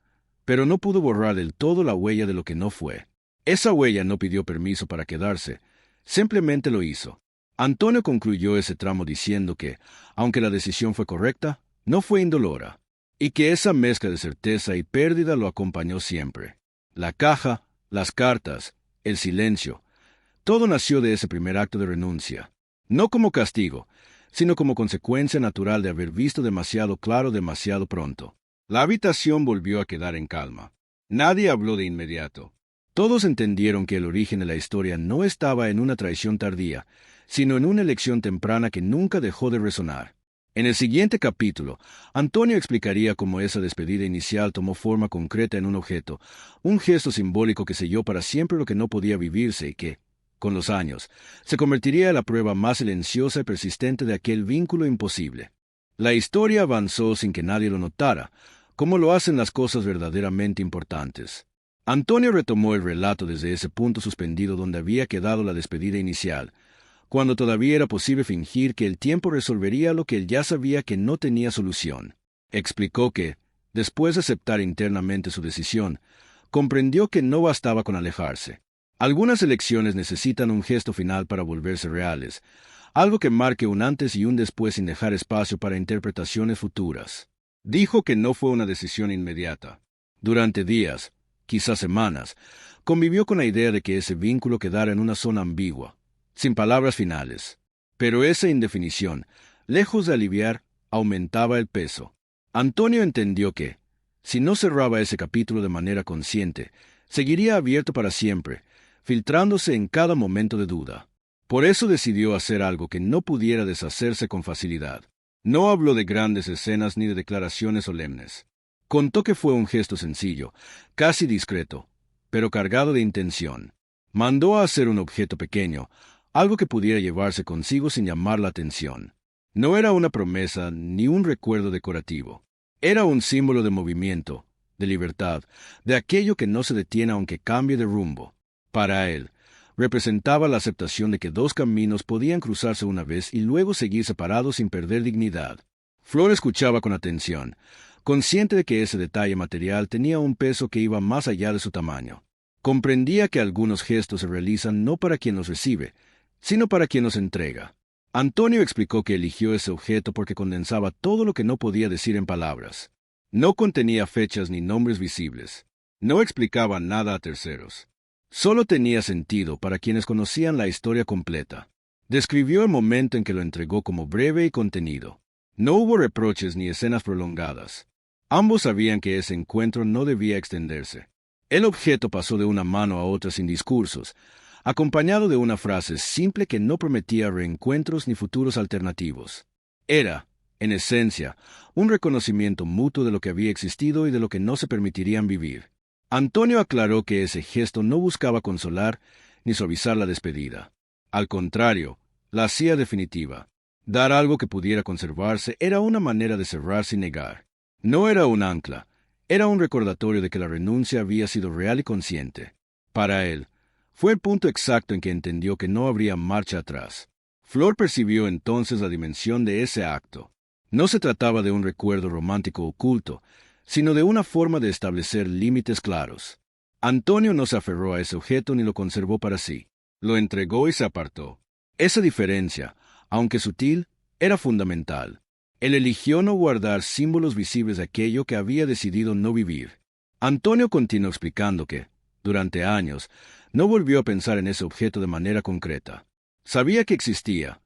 A: pero no pudo borrar del todo la huella de lo que no fue. Esa huella no pidió permiso para quedarse, simplemente lo hizo. Antonio concluyó ese tramo diciendo que, aunque la decisión fue correcta, no fue indolora, y que esa mezcla de certeza y pérdida lo acompañó siempre. La caja, las cartas, el silencio, todo nació de ese primer acto de renuncia, no como castigo, sino como consecuencia natural de haber visto demasiado claro demasiado pronto. La habitación volvió a quedar en calma. Nadie habló de inmediato. Todos entendieron que el origen de la historia no estaba en una traición tardía, sino en una elección temprana que nunca dejó de resonar. En el siguiente capítulo, Antonio explicaría cómo esa despedida inicial tomó forma concreta en un objeto, un gesto simbólico que selló para siempre lo que no podía vivirse y que, con los años, se convertiría en la prueba más silenciosa y persistente de aquel vínculo imposible. La historia avanzó sin que nadie lo notara, como lo hacen las cosas verdaderamente importantes. Antonio retomó el relato desde ese punto suspendido donde había quedado la despedida inicial, cuando todavía era posible fingir que el tiempo resolvería lo que él ya sabía que no tenía solución. Explicó que, después de aceptar internamente su decisión, comprendió que no bastaba con alejarse. Algunas elecciones necesitan un gesto final para volverse reales, algo que marque un antes y un después sin dejar espacio para interpretaciones futuras. Dijo que no fue una decisión inmediata. Durante días, quizás semanas, convivió con la idea de que ese vínculo quedara en una zona ambigua, sin palabras finales. Pero esa indefinición, Lejos de aliviar, aumentaba el peso. Antonio entendió que, si no cerraba ese capítulo de manera consciente, seguiría abierto para siempre, filtrándose en cada momento de duda. Por eso decidió hacer algo que no pudiera deshacerse con facilidad. No habló de grandes escenas ni de declaraciones solemnes. Contó que fue un gesto sencillo, casi discreto, pero cargado de intención. Mandó a hacer un objeto pequeño, algo que pudiera llevarse consigo sin llamar la atención. No era una promesa ni un recuerdo decorativo. Era un símbolo de movimiento, de libertad, de aquello que no se detiene aunque cambie de rumbo. Para él, representaba la aceptación de que dos caminos podían cruzarse una vez y luego seguir separados sin perder dignidad. Flor escuchaba con atención, consciente de que ese detalle material tenía un peso que iba más allá de su tamaño. Comprendía que algunos gestos se realizan no para quien los recibe, sino para quien los entrega. Antonio explicó que eligió ese objeto porque condensaba todo lo que no podía decir en palabras. No contenía fechas ni nombres visibles. No explicaba nada a terceros. Solo tenía sentido para quienes conocían la historia completa. Describió el momento en que lo entregó como breve y contenido. No hubo reproches ni escenas prolongadas. Ambos sabían que ese encuentro no debía extenderse. El objeto pasó de una mano a otra sin discursos, acompañado de una frase simple que no prometía reencuentros ni futuros alternativos. Era, en esencia, un reconocimiento mutuo de lo que había existido y de lo que no se permitirían vivir. Antonio aclaró que ese gesto no buscaba consolar ni suavizar la despedida. Al contrario, la hacía definitiva. Dar algo que pudiera conservarse era una manera de cerrar sin negar. No era un ancla, era un recordatorio de que la renuncia había sido real y consciente. Para él, fue el punto exacto en que entendió que no habría marcha atrás. Flor percibió entonces la dimensión de ese acto. No se trataba de un recuerdo romántico oculto, sino de una forma de establecer límites claros. Antonio no se aferró a ese objeto ni lo conservó para sí. Lo entregó y se apartó. Esa diferencia, aunque sutil, era fundamental. Él eligió no guardar símbolos visibles de aquello que había decidido no vivir. Antonio continuó explicando que, durante años, no volvió a pensar en ese objeto de manera concreta. Sabía que existía,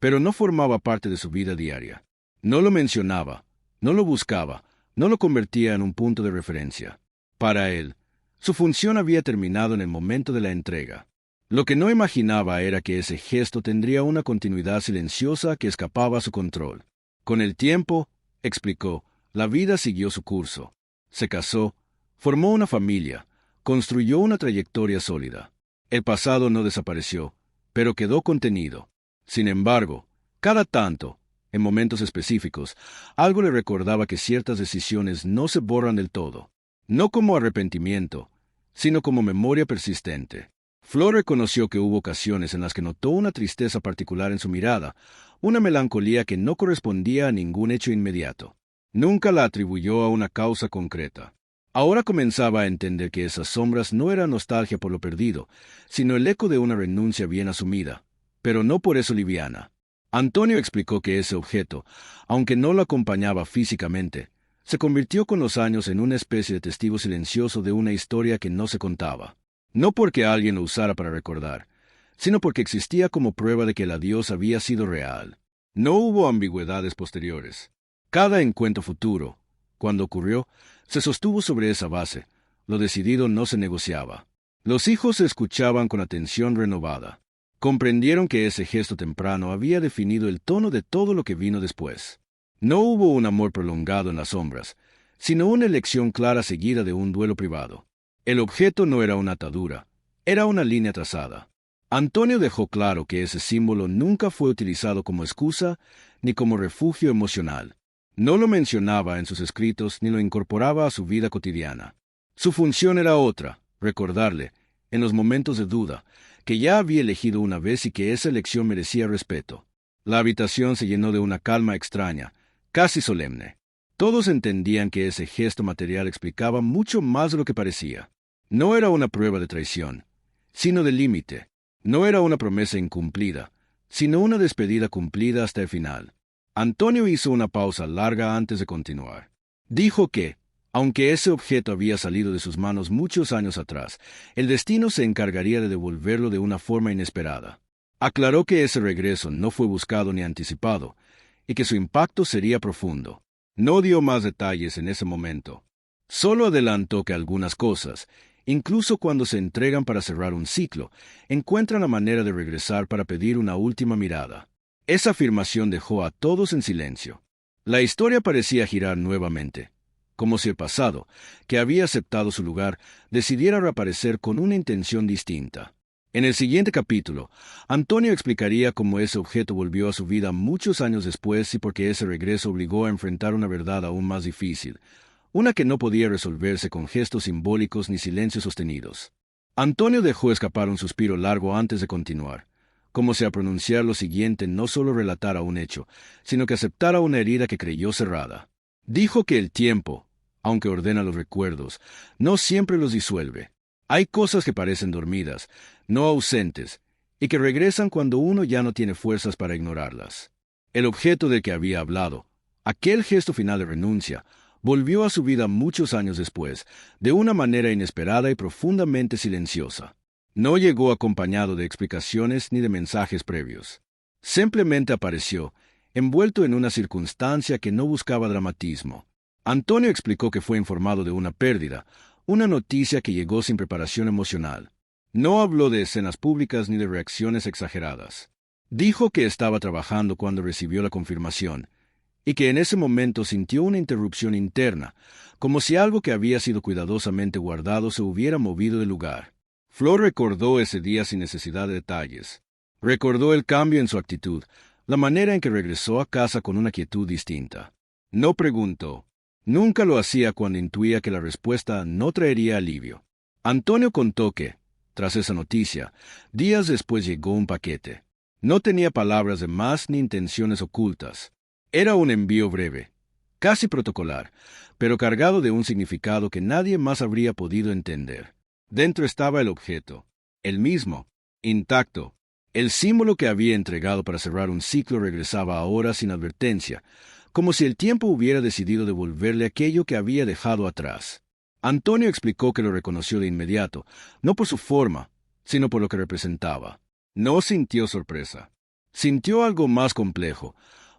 A: pero no formaba parte de su vida diaria. No lo mencionaba, no lo buscaba, no lo convertía en un punto de referencia. Para él, su función había terminado en el momento de la entrega. Lo que no imaginaba era que ese gesto tendría una continuidad silenciosa que escapaba a su control. Con el tiempo, explicó, la vida siguió su curso. Se casó, formó una familia, construyó una trayectoria sólida. El pasado no desapareció, pero quedó contenido. Sin embargo, cada tanto, en momentos específicos, algo le recordaba que ciertas decisiones no se borran del todo, no como arrepentimiento, sino como memoria persistente. Flor reconoció que hubo ocasiones en las que notó una tristeza particular en su mirada, una melancolía que no correspondía a ningún hecho inmediato. Nunca la atribuyó a una causa concreta. Ahora comenzaba a entender que esas sombras no eran nostalgia por lo perdido, sino el eco de una renuncia bien asumida, pero no por eso liviana. Antonio explicó que ese objeto, aunque no lo acompañaba físicamente, se convirtió con los años en una especie de testigo silencioso de una historia que no se contaba. No porque alguien lo usara para recordar, sino porque existía como prueba de que el adiós había sido real. No hubo ambigüedades posteriores. Cada encuentro futuro, cuando ocurrió, se sostuvo sobre esa base. Lo decidido no se negociaba. Los hijos se escuchaban con atención renovada. Comprendieron que ese gesto temprano había definido el tono de todo lo que vino después. No hubo un amor prolongado en las sombras, sino una elección clara seguida de un duelo privado. El objeto no era una atadura, era una línea trazada. Antonio dejó claro que ese símbolo nunca fue utilizado como excusa ni como refugio emocional. No lo mencionaba en sus escritos ni lo incorporaba a su vida cotidiana. Su función era otra, recordarle, en los momentos de duda, que ya había elegido una vez y que esa elección merecía respeto. La habitación se llenó de una calma extraña, casi solemne. Todos entendían que ese gesto material explicaba mucho más de lo que parecía. No era una prueba de traición, sino de límite. No era una promesa incumplida, sino una despedida cumplida hasta el final. Antonio hizo una pausa larga antes de continuar. Dijo que, aunque ese objeto había salido de sus manos muchos años atrás, el destino se encargaría de devolverlo de una forma inesperada. Aclaró que ese regreso no fue buscado ni anticipado, y que su impacto sería profundo. No dio más detalles en ese momento. Solo adelantó que algunas cosas, incluso cuando se entregan para cerrar un ciclo, encuentran la manera de regresar para pedir una última mirada. Esa afirmación dejó a todos en silencio. La historia parecía girar nuevamente, como si el pasado, que había aceptado su lugar, decidiera reaparecer con una intención distinta. En el siguiente capítulo, Antonio explicaría cómo ese objeto volvió a su vida muchos años después y por qué ese regreso obligó a enfrentar una verdad aún más difícil, una que no podía resolverse con gestos simbólicos ni silencios sostenidos. Antonio dejó escapar un suspiro largo antes de continuar, como si a pronunciar lo siguiente no solo relatara un hecho, sino que aceptara una herida que creyó cerrada. Dijo que el tiempo, aunque ordena los recuerdos, no siempre los disuelve. Hay cosas que parecen dormidas, no ausentes, y que regresan cuando uno ya no tiene fuerzas para ignorarlas. El objeto del que había hablado, aquel gesto final de renuncia, volvió a su vida muchos años después, de una manera inesperada y profundamente silenciosa. No llegó acompañado de explicaciones ni de mensajes previos. Simplemente apareció, envuelto en una circunstancia que no buscaba dramatismo. Antonio explicó que fue informado de una pérdida, una noticia que llegó sin preparación emocional. No habló de escenas públicas ni de reacciones exageradas. Dijo que estaba trabajando cuando recibió la confirmación, y que en ese momento sintió una interrupción interna, como si algo que había sido cuidadosamente guardado se hubiera movido de lugar. Flor recordó ese día sin necesidad de detalles. Recordó el cambio en su actitud, la manera en que regresó a casa con una quietud distinta. No preguntó. Nunca lo hacía cuando intuía que la respuesta no traería alivio. Antonio contó que, tras esa noticia, días después llegó un paquete. No tenía palabras de más ni intenciones ocultas. Era un envío breve, casi protocolar, pero cargado de un significado que nadie más habría podido entender. Dentro estaba el objeto, el mismo, intacto. El símbolo que había entregado para cerrar un ciclo regresaba ahora sin advertencia, como si el tiempo hubiera decidido devolverle aquello que había dejado atrás. Antonio explicó que lo reconoció de inmediato, no por su forma, sino por lo que representaba. No sintió sorpresa. Sintió algo más complejo,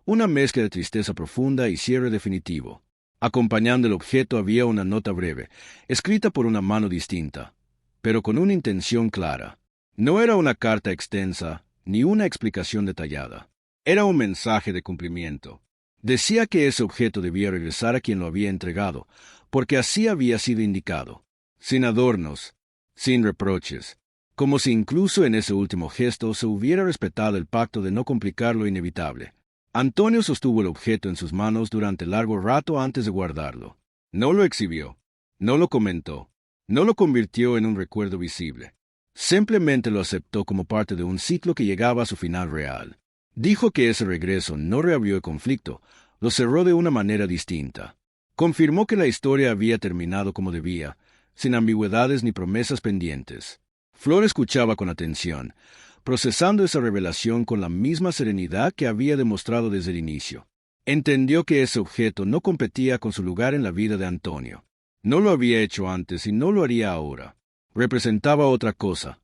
A: una mezcla de tristeza profunda y cierre definitivo. Acompañando el objeto había una nota breve, escrita por una mano distinta, pero con una intención clara. No era una carta extensa, ni una explicación detallada. Era un mensaje de cumplimiento. Decía que ese objeto debía regresar a quien lo había entregado, porque así había sido indicado, sin adornos, sin reproches, como si incluso en ese último gesto se hubiera respetado el pacto de no complicar lo inevitable. Antonio sostuvo el objeto en sus manos durante largo rato antes de guardarlo. No lo exhibió, no lo comentó, no lo convirtió en un recuerdo visible. Simplemente lo aceptó como parte de un ciclo que llegaba a su final real. Dijo que ese regreso no reabrió el conflicto, lo cerró de una manera distinta. Confirmó que la historia había terminado como debía, sin ambigüedades ni promesas pendientes. Flor escuchaba con atención, procesando esa revelación con la misma serenidad que había demostrado desde el inicio. Entendió que ese objeto no competía con su lugar en la vida de Antonio. No lo había hecho antes y no lo haría ahora. Representaba otra cosa,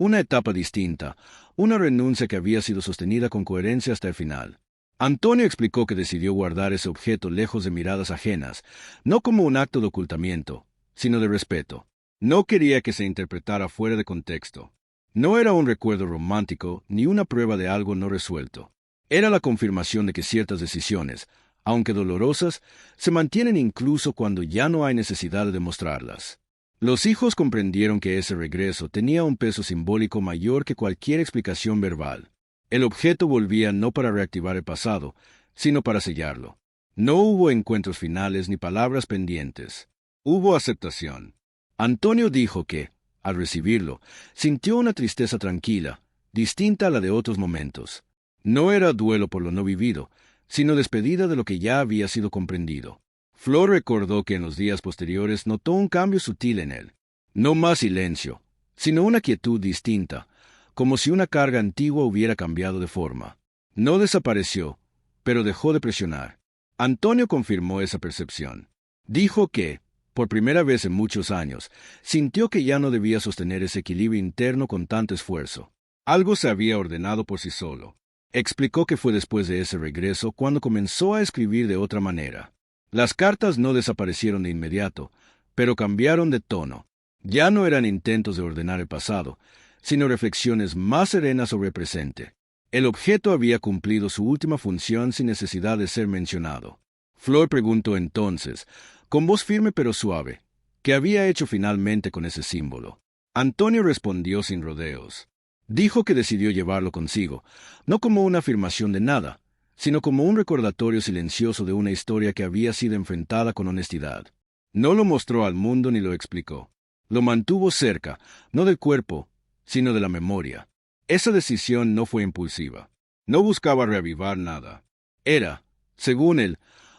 A: una etapa distinta, una renuncia que había sido sostenida con coherencia hasta el final. Antonio explicó que decidió guardar ese objeto lejos de miradas ajenas, no como un acto de ocultamiento, sino de respeto. No quería que se interpretara fuera de contexto. No era un recuerdo romántico ni una prueba de algo no resuelto. Era la confirmación de que ciertas decisiones, aunque dolorosas, se mantienen incluso cuando ya no hay necesidad de demostrarlas. Los hijos comprendieron que ese regreso tenía un peso simbólico mayor que cualquier explicación verbal. El objeto volvía no para reactivar el pasado, sino para sellarlo. No hubo encuentros finales ni palabras pendientes. Hubo aceptación. Antonio dijo que, al recibirlo, sintió una tristeza tranquila, distinta a la de otros momentos. No era duelo por lo no vivido, sino despedida de lo que ya había sido comprendido. Flor recordó que en los días posteriores notó un cambio sutil en él. No más silencio, sino una quietud distinta, como si una carga antigua hubiera cambiado de forma. No desapareció, pero dejó de presionar. Antonio confirmó esa percepción. Dijo que, por primera vez en muchos años, sintió que ya no debía sostener ese equilibrio interno con tanto esfuerzo. Algo se había ordenado por sí solo. Explicó que fue después de ese regreso cuando comenzó a escribir de otra manera. Las cartas no desaparecieron de inmediato, pero cambiaron de tono. Ya no eran intentos de ordenar el pasado, sino reflexiones más serenas sobre el presente. El objeto había cumplido su última función sin necesidad de ser mencionado. Flor preguntó entonces, con voz firme pero suave, ¿qué había hecho finalmente con ese símbolo? Antonio respondió sin rodeos. Dijo que decidió llevarlo consigo, no como una afirmación de nada, sino como un recordatorio silencioso de una historia que había sido enfrentada con honestidad. No lo mostró al mundo ni lo explicó. Lo mantuvo cerca, no del cuerpo, sino de la memoria. Esa decisión no fue impulsiva. No buscaba reavivar nada. Era, según él,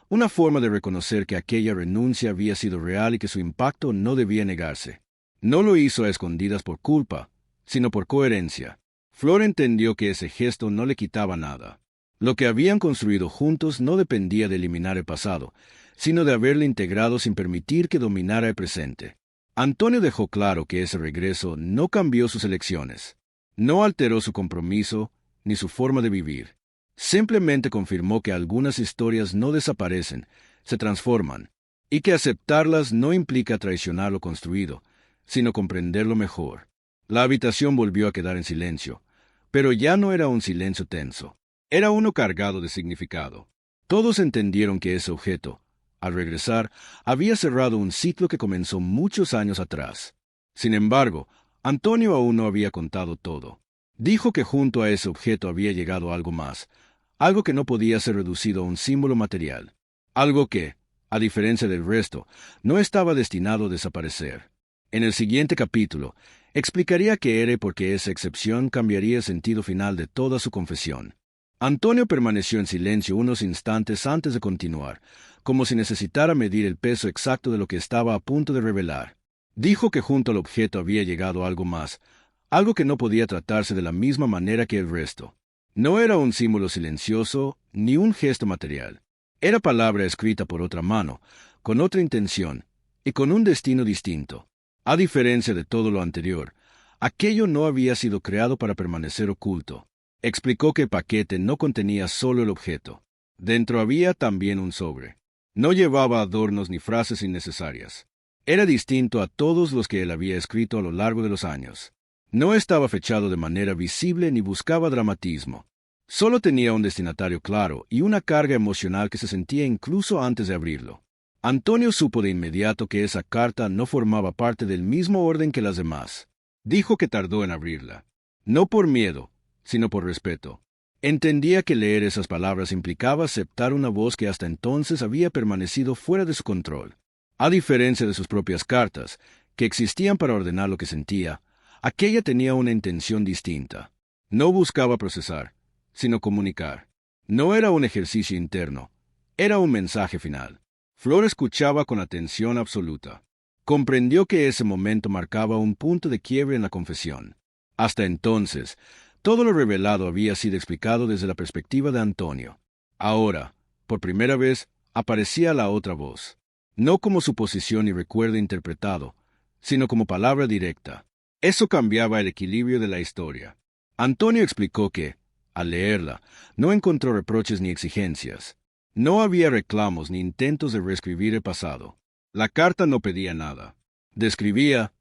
A: una forma de reconocer que aquella renuncia había sido real y que su impacto no debía negarse. No lo hizo a escondidas por culpa, sino por coherencia. Flor entendió que ese gesto no le quitaba nada. Lo que habían construido juntos no dependía de eliminar el pasado, sino de haberle integrado sin permitir que dominara el presente. Antonio dejó claro que ese regreso no cambió sus elecciones, no alteró su compromiso ni su forma de vivir. Simplemente confirmó que algunas historias no desaparecen, se transforman, y que aceptarlas no implica traicionar lo construido, sino comprenderlo mejor. La habitación volvió a quedar en silencio, pero ya no era un silencio tenso. Era uno cargado de significado. Todos entendieron que ese objeto, al regresar, había cerrado un ciclo que comenzó muchos años atrás. Sin embargo, Antonio aún no había contado todo. Dijo que junto a ese objeto había llegado algo más, algo que no podía ser reducido a un símbolo material, algo que, a diferencia del resto, no estaba destinado a desaparecer. En el siguiente capítulo, explicaría qué era y por qué esa excepción cambiaría el sentido final de toda su confesión. Antonio permaneció en silencio unos instantes antes de continuar, como si necesitara medir el peso exacto de lo que estaba a punto de revelar. Dijo que junto al objeto había llegado algo más, algo que no podía tratarse de la misma manera que el resto. No era un símbolo silencioso ni un gesto material. Era palabra escrita por otra mano, con otra intención y con un destino distinto. A diferencia de todo lo anterior, aquello no había sido creado para permanecer oculto. Explicó que el paquete no contenía solo el objeto. Dentro había también un sobre. No llevaba adornos ni frases innecesarias. Era distinto a todos los que él había escrito a lo largo de los años. No estaba fechado de manera visible ni buscaba dramatismo. Solo tenía un destinatario claro y una carga emocional que se sentía incluso antes de abrirlo. Antonio supo de inmediato que esa carta no formaba parte del mismo orden que las demás. Dijo que tardó en abrirla. No por miedo, sino por respeto. Entendía que leer esas palabras implicaba aceptar una voz que hasta entonces había permanecido fuera de su control. A diferencia de sus propias cartas, que existían para ordenar lo que sentía, aquella tenía una intención distinta. No buscaba procesar, sino comunicar. No era un ejercicio interno, era un mensaje final. Flor escuchaba con atención absoluta. Comprendió que ese momento marcaba un punto de quiebre en la confesión. Hasta entonces, todo lo revelado había sido explicado desde la perspectiva de Antonio. Ahora, por primera vez, aparecía la otra voz. No como suposición y recuerdo interpretado, sino como palabra directa. Eso cambiaba el equilibrio de la historia. Antonio explicó que, al leerla, no encontró reproches ni exigencias. No había reclamos ni intentos de reescribir el pasado. La carta no pedía nada. Describía,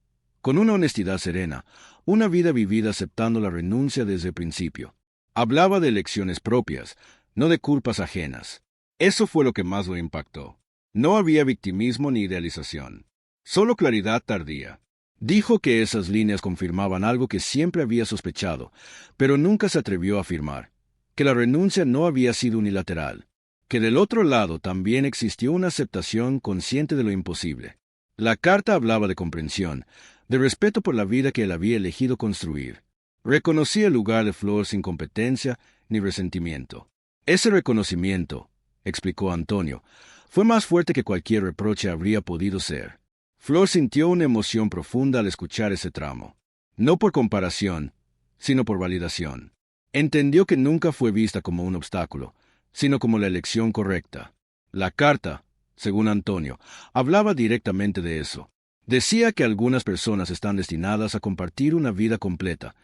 A: con una honestidad serena, una vida vivida aceptando la renuncia desde el principio. Hablaba de elecciones propias, no de culpas ajenas. Eso fue lo que más lo impactó. No había victimismo ni idealización. Solo claridad tardía. Dijo que esas líneas confirmaban algo que siempre había sospechado, pero nunca se atrevió a afirmar, que la renuncia no había sido unilateral, que del otro lado también existió una aceptación consciente de lo imposible. La carta hablaba de comprensión, de respeto por la vida que él había elegido construir. Reconocía el lugar de Flor sin competencia ni resentimiento. Ese reconocimiento, explicó Antonio, fue más fuerte que cualquier reproche habría podido ser. Flor sintió una emoción profunda al escuchar ese tramo. No por comparación, sino por validación. Entendió que nunca fue vista como un obstáculo, sino como la elección correcta. La carta, según Antonio, hablaba directamente de eso. Decía que algunas personas están destinadas a compartir una vida completa,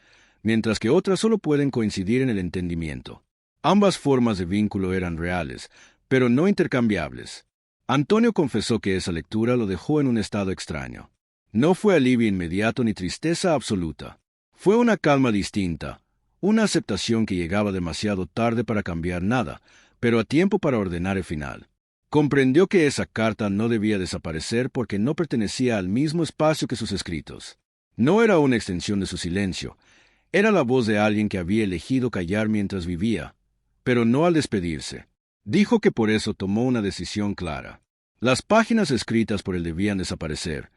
A: mientras que otras solo pueden coincidir en el entendimiento. Ambas formas de vínculo eran reales, pero no intercambiables. Antonio confesó que esa lectura lo dejó en un estado extraño. No fue alivio inmediato ni tristeza absoluta. Fue una calma distinta, una aceptación que llegaba demasiado tarde para cambiar nada, pero a tiempo para ordenar el final. Comprendió que esa carta no debía desaparecer porque no pertenecía al mismo espacio que sus escritos. No era una extensión de su silencio, era la voz de alguien que había elegido callar mientras vivía, pero no al despedirse. Dijo que por eso tomó una decisión clara. Las páginas escritas por él debían desaparecer,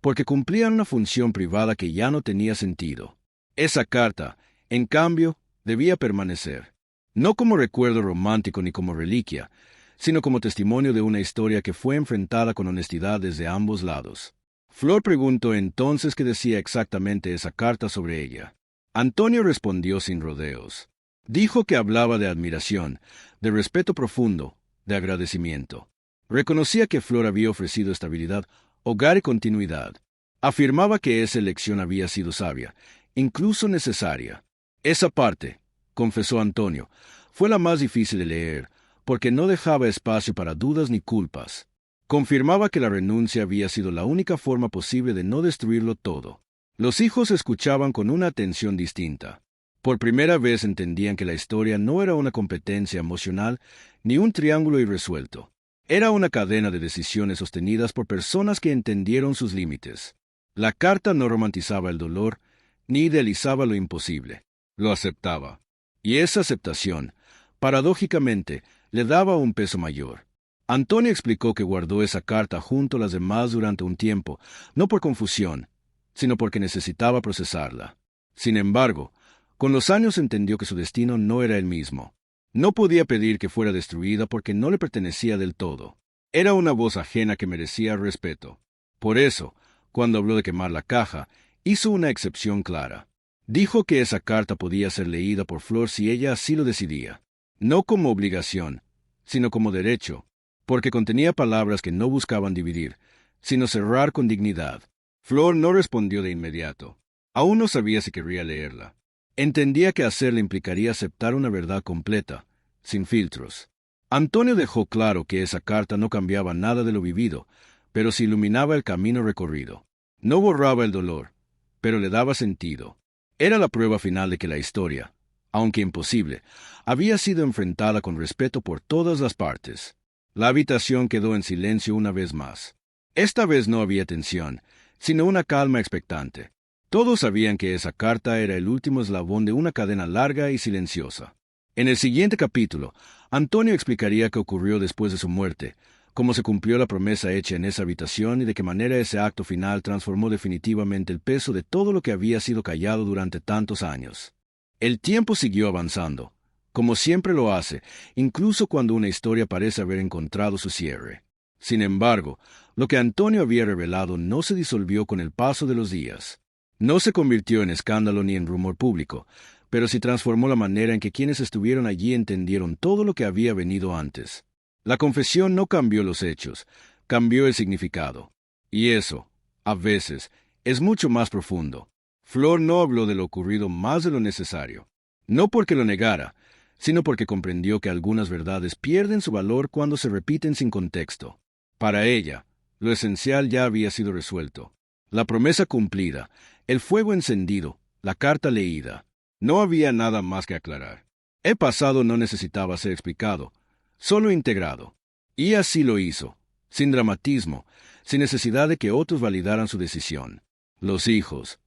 A: porque cumplían una función privada que ya no tenía sentido. Esa carta, en cambio, debía permanecer, no como recuerdo romántico ni como reliquia, sino como testimonio de una historia que fue enfrentada con honestidad desde ambos lados. Flor preguntó entonces qué decía exactamente esa carta sobre ella. Antonio respondió sin rodeos. Dijo que hablaba de admiración, de respeto profundo, de agradecimiento. Reconocía que Flor había ofrecido estabilidad, hogar y continuidad. Afirmaba que esa elección había sido sabia, incluso necesaria. Esa parte, confesó Antonio, fue la más difícil de leer, porque no dejaba espacio para dudas ni culpas. Confirmaba que la renuncia había sido la única forma posible de no destruirlo todo. Los hijos escuchaban con una atención distinta. Por primera vez entendían que la historia no era una competencia emocional ni un triángulo irresuelto. Era una cadena de decisiones sostenidas por personas que entendieron sus límites. La carta no romantizaba el dolor, ni idealizaba lo imposible. Lo aceptaba. Y esa aceptación, paradójicamente, le daba un peso mayor. Antonio explicó que guardó esa carta junto a las demás durante un tiempo, no por confusión, sino porque necesitaba procesarla. Sin embargo, con los años entendió que su destino no era el mismo. No podía pedir que fuera destruida porque no le pertenecía del todo. Era una voz ajena que merecía respeto. Por eso, cuando habló de quemar la caja, hizo una excepción clara. Dijo que esa carta podía ser leída por Flor si ella así lo decidía. No como obligación, sino como derecho, porque contenía palabras que no buscaban dividir, sino cerrar con dignidad. Flor no respondió de inmediato. Aún no sabía si querría leerla. Entendía que hacerlo implicaría aceptar una verdad completa, sin filtros. Antonio dejó claro que esa carta no cambiaba nada de lo vivido, pero sí iluminaba el camino recorrido. No borraba el dolor, pero le daba sentido. Era la prueba final de que la historia, aunque imposible, había sido enfrentada con respeto por todas las partes. La habitación quedó en silencio una vez más. Esta vez no había tensión, sino una calma expectante. Todos sabían que esa carta era el último eslabón de una cadena larga y silenciosa. En el siguiente capítulo, Antonio explicaría qué ocurrió después de su muerte, cómo se cumplió la promesa hecha en esa habitación y de qué manera ese acto final transformó definitivamente el peso de todo lo que había sido callado durante tantos años. El tiempo siguió avanzando, como siempre lo hace, incluso cuando una historia parece haber encontrado su cierre. Sin embargo, lo que Antonio había revelado no se disolvió con el paso de los días. No se convirtió en escándalo ni en rumor público, pero sí transformó la manera en que quienes estuvieron allí entendieron todo lo que había venido antes. La confesión no cambió los hechos, cambió el significado. Y eso, a veces, es mucho más profundo. Flor no habló de lo ocurrido más de lo necesario. No porque lo negara, sino porque comprendió que algunas verdades pierden su valor cuando se repiten sin contexto. Para ella, lo esencial ya había sido resuelto. La promesa cumplida, el fuego encendido, la carta leída. No había nada más que aclarar. El pasado no necesitaba ser explicado, solo integrado. Y así lo hizo, sin dramatismo, sin necesidad de que otros validaran su decisión. Los hijos,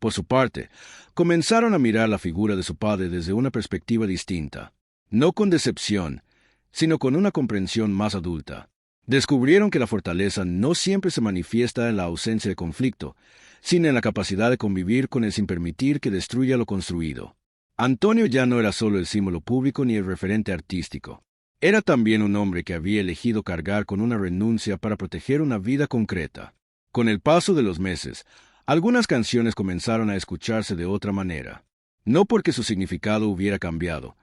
A: por su parte, comenzaron a mirar la figura de su padre desde una perspectiva distinta, no con decepción, sino con una comprensión más adulta. Descubrieron que la fortaleza no siempre se manifiesta en la ausencia de conflicto, sino en la capacidad de convivir con él sin permitir que destruya lo construido. Antonio ya no era solo el símbolo público ni el referente artístico. Era también un hombre que había elegido cargar con una renuncia para proteger una vida concreta. Con el paso de los meses, algunas canciones comenzaron a escucharse de otra manera. No porque su significado hubiera cambiado,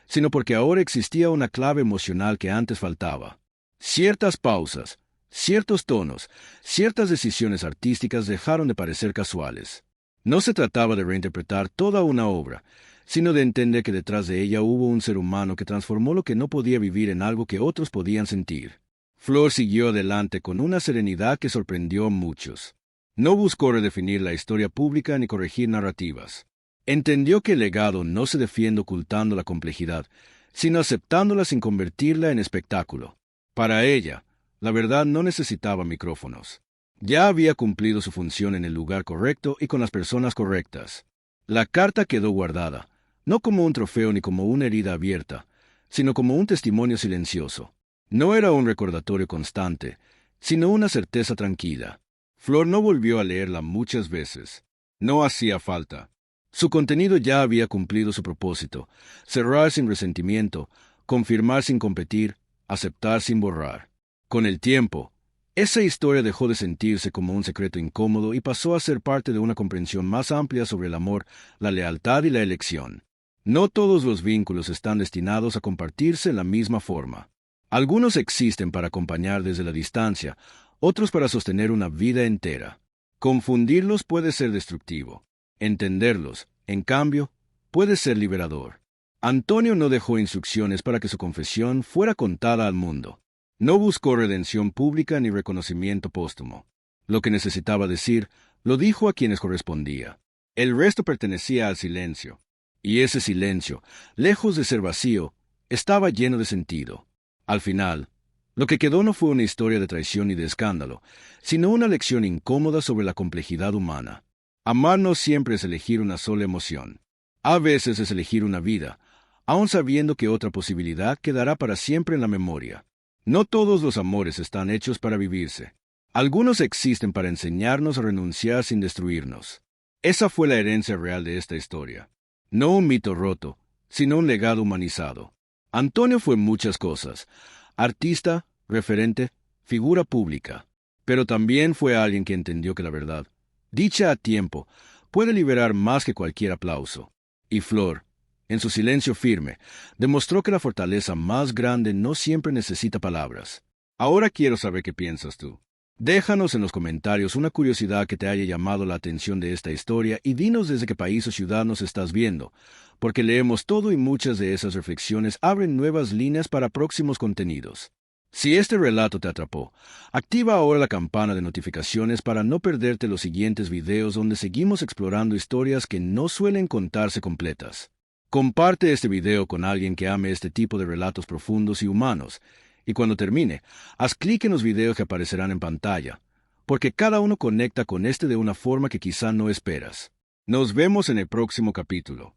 A: sino porque ahora existía una clave emocional que antes faltaba. Ciertas pausas, ciertos tonos, ciertas decisiones artísticas dejaron de parecer casuales. No se trataba de reinterpretar toda una obra, sino de entender que detrás de ella hubo un ser humano que transformó lo que no podía vivir en algo que otros podían sentir. Flor siguió adelante con una serenidad que sorprendió a muchos. No buscó redefinir la historia pública ni corregir narrativas. Entendió que el legado no se defiende ocultando la complejidad, sino aceptándola sin convertirla en espectáculo. Para ella, la verdad no necesitaba micrófonos. Ya había cumplido su función en el lugar correcto y con las personas correctas. La carta quedó guardada, no como un trofeo ni como una herida abierta, sino como un testimonio silencioso. No era un recordatorio constante, sino una certeza tranquila. Flor no volvió a leerla muchas veces. No hacía falta. Su contenido ya había cumplido su propósito: cerrar sin resentimiento, confirmar sin competir, aceptar sin borrar. Con el tiempo, esa historia dejó de sentirse como un secreto incómodo y pasó a ser parte de una comprensión más amplia sobre el amor, la lealtad y la elección. No todos los vínculos están destinados a compartirse en la misma forma. Algunos existen para acompañar desde la distancia, otros para sostener una vida entera. Confundirlos puede ser destructivo. Entenderlos, en cambio, puede ser liberador. Antonio no dejó instrucciones para que su confesión fuera contada al mundo. No buscó redención pública ni reconocimiento póstumo. Lo que necesitaba decir, lo dijo a quienes correspondía. El resto pertenecía al silencio. Y ese silencio, lejos de ser vacío, estaba lleno de sentido. Al final, lo que quedó no fue una historia de traición y de escándalo, sino una lección incómoda sobre la complejidad humana. Amar no siempre es elegir una sola emoción. A veces es elegir una vida, aun sabiendo que otra posibilidad quedará para siempre en la memoria. No todos los amores están hechos para vivirse. Algunos existen para enseñarnos a renunciar sin destruirnos. Esa fue la herencia real de esta historia. No un mito roto, sino un legado humanizado. Antonio fue muchas cosas: artista, referente, figura pública. Pero también fue alguien que entendió que la verdad, dicha a tiempo, puede liberar más que cualquier aplauso. Y Flor, en su silencio firme, demostró que la fortaleza más grande no siempre necesita palabras. Ahora quiero saber qué piensas tú. Déjanos en los comentarios una curiosidad que te haya llamado la atención de esta historia y dinos desde qué país o ciudad nos estás viendo, porque leemos todo y muchas de esas reflexiones abren nuevas líneas para próximos contenidos. Si este relato te atrapó, activa ahora la campana de notificaciones para no perderte los siguientes videos donde seguimos explorando historias que no suelen contarse completas. Comparte este video con alguien que ame este tipo de relatos profundos y humanos, y cuando termine, haz clic en los videos que aparecerán en pantalla, porque cada uno conecta con este de una forma que quizá no esperas. Nos vemos en el próximo capítulo.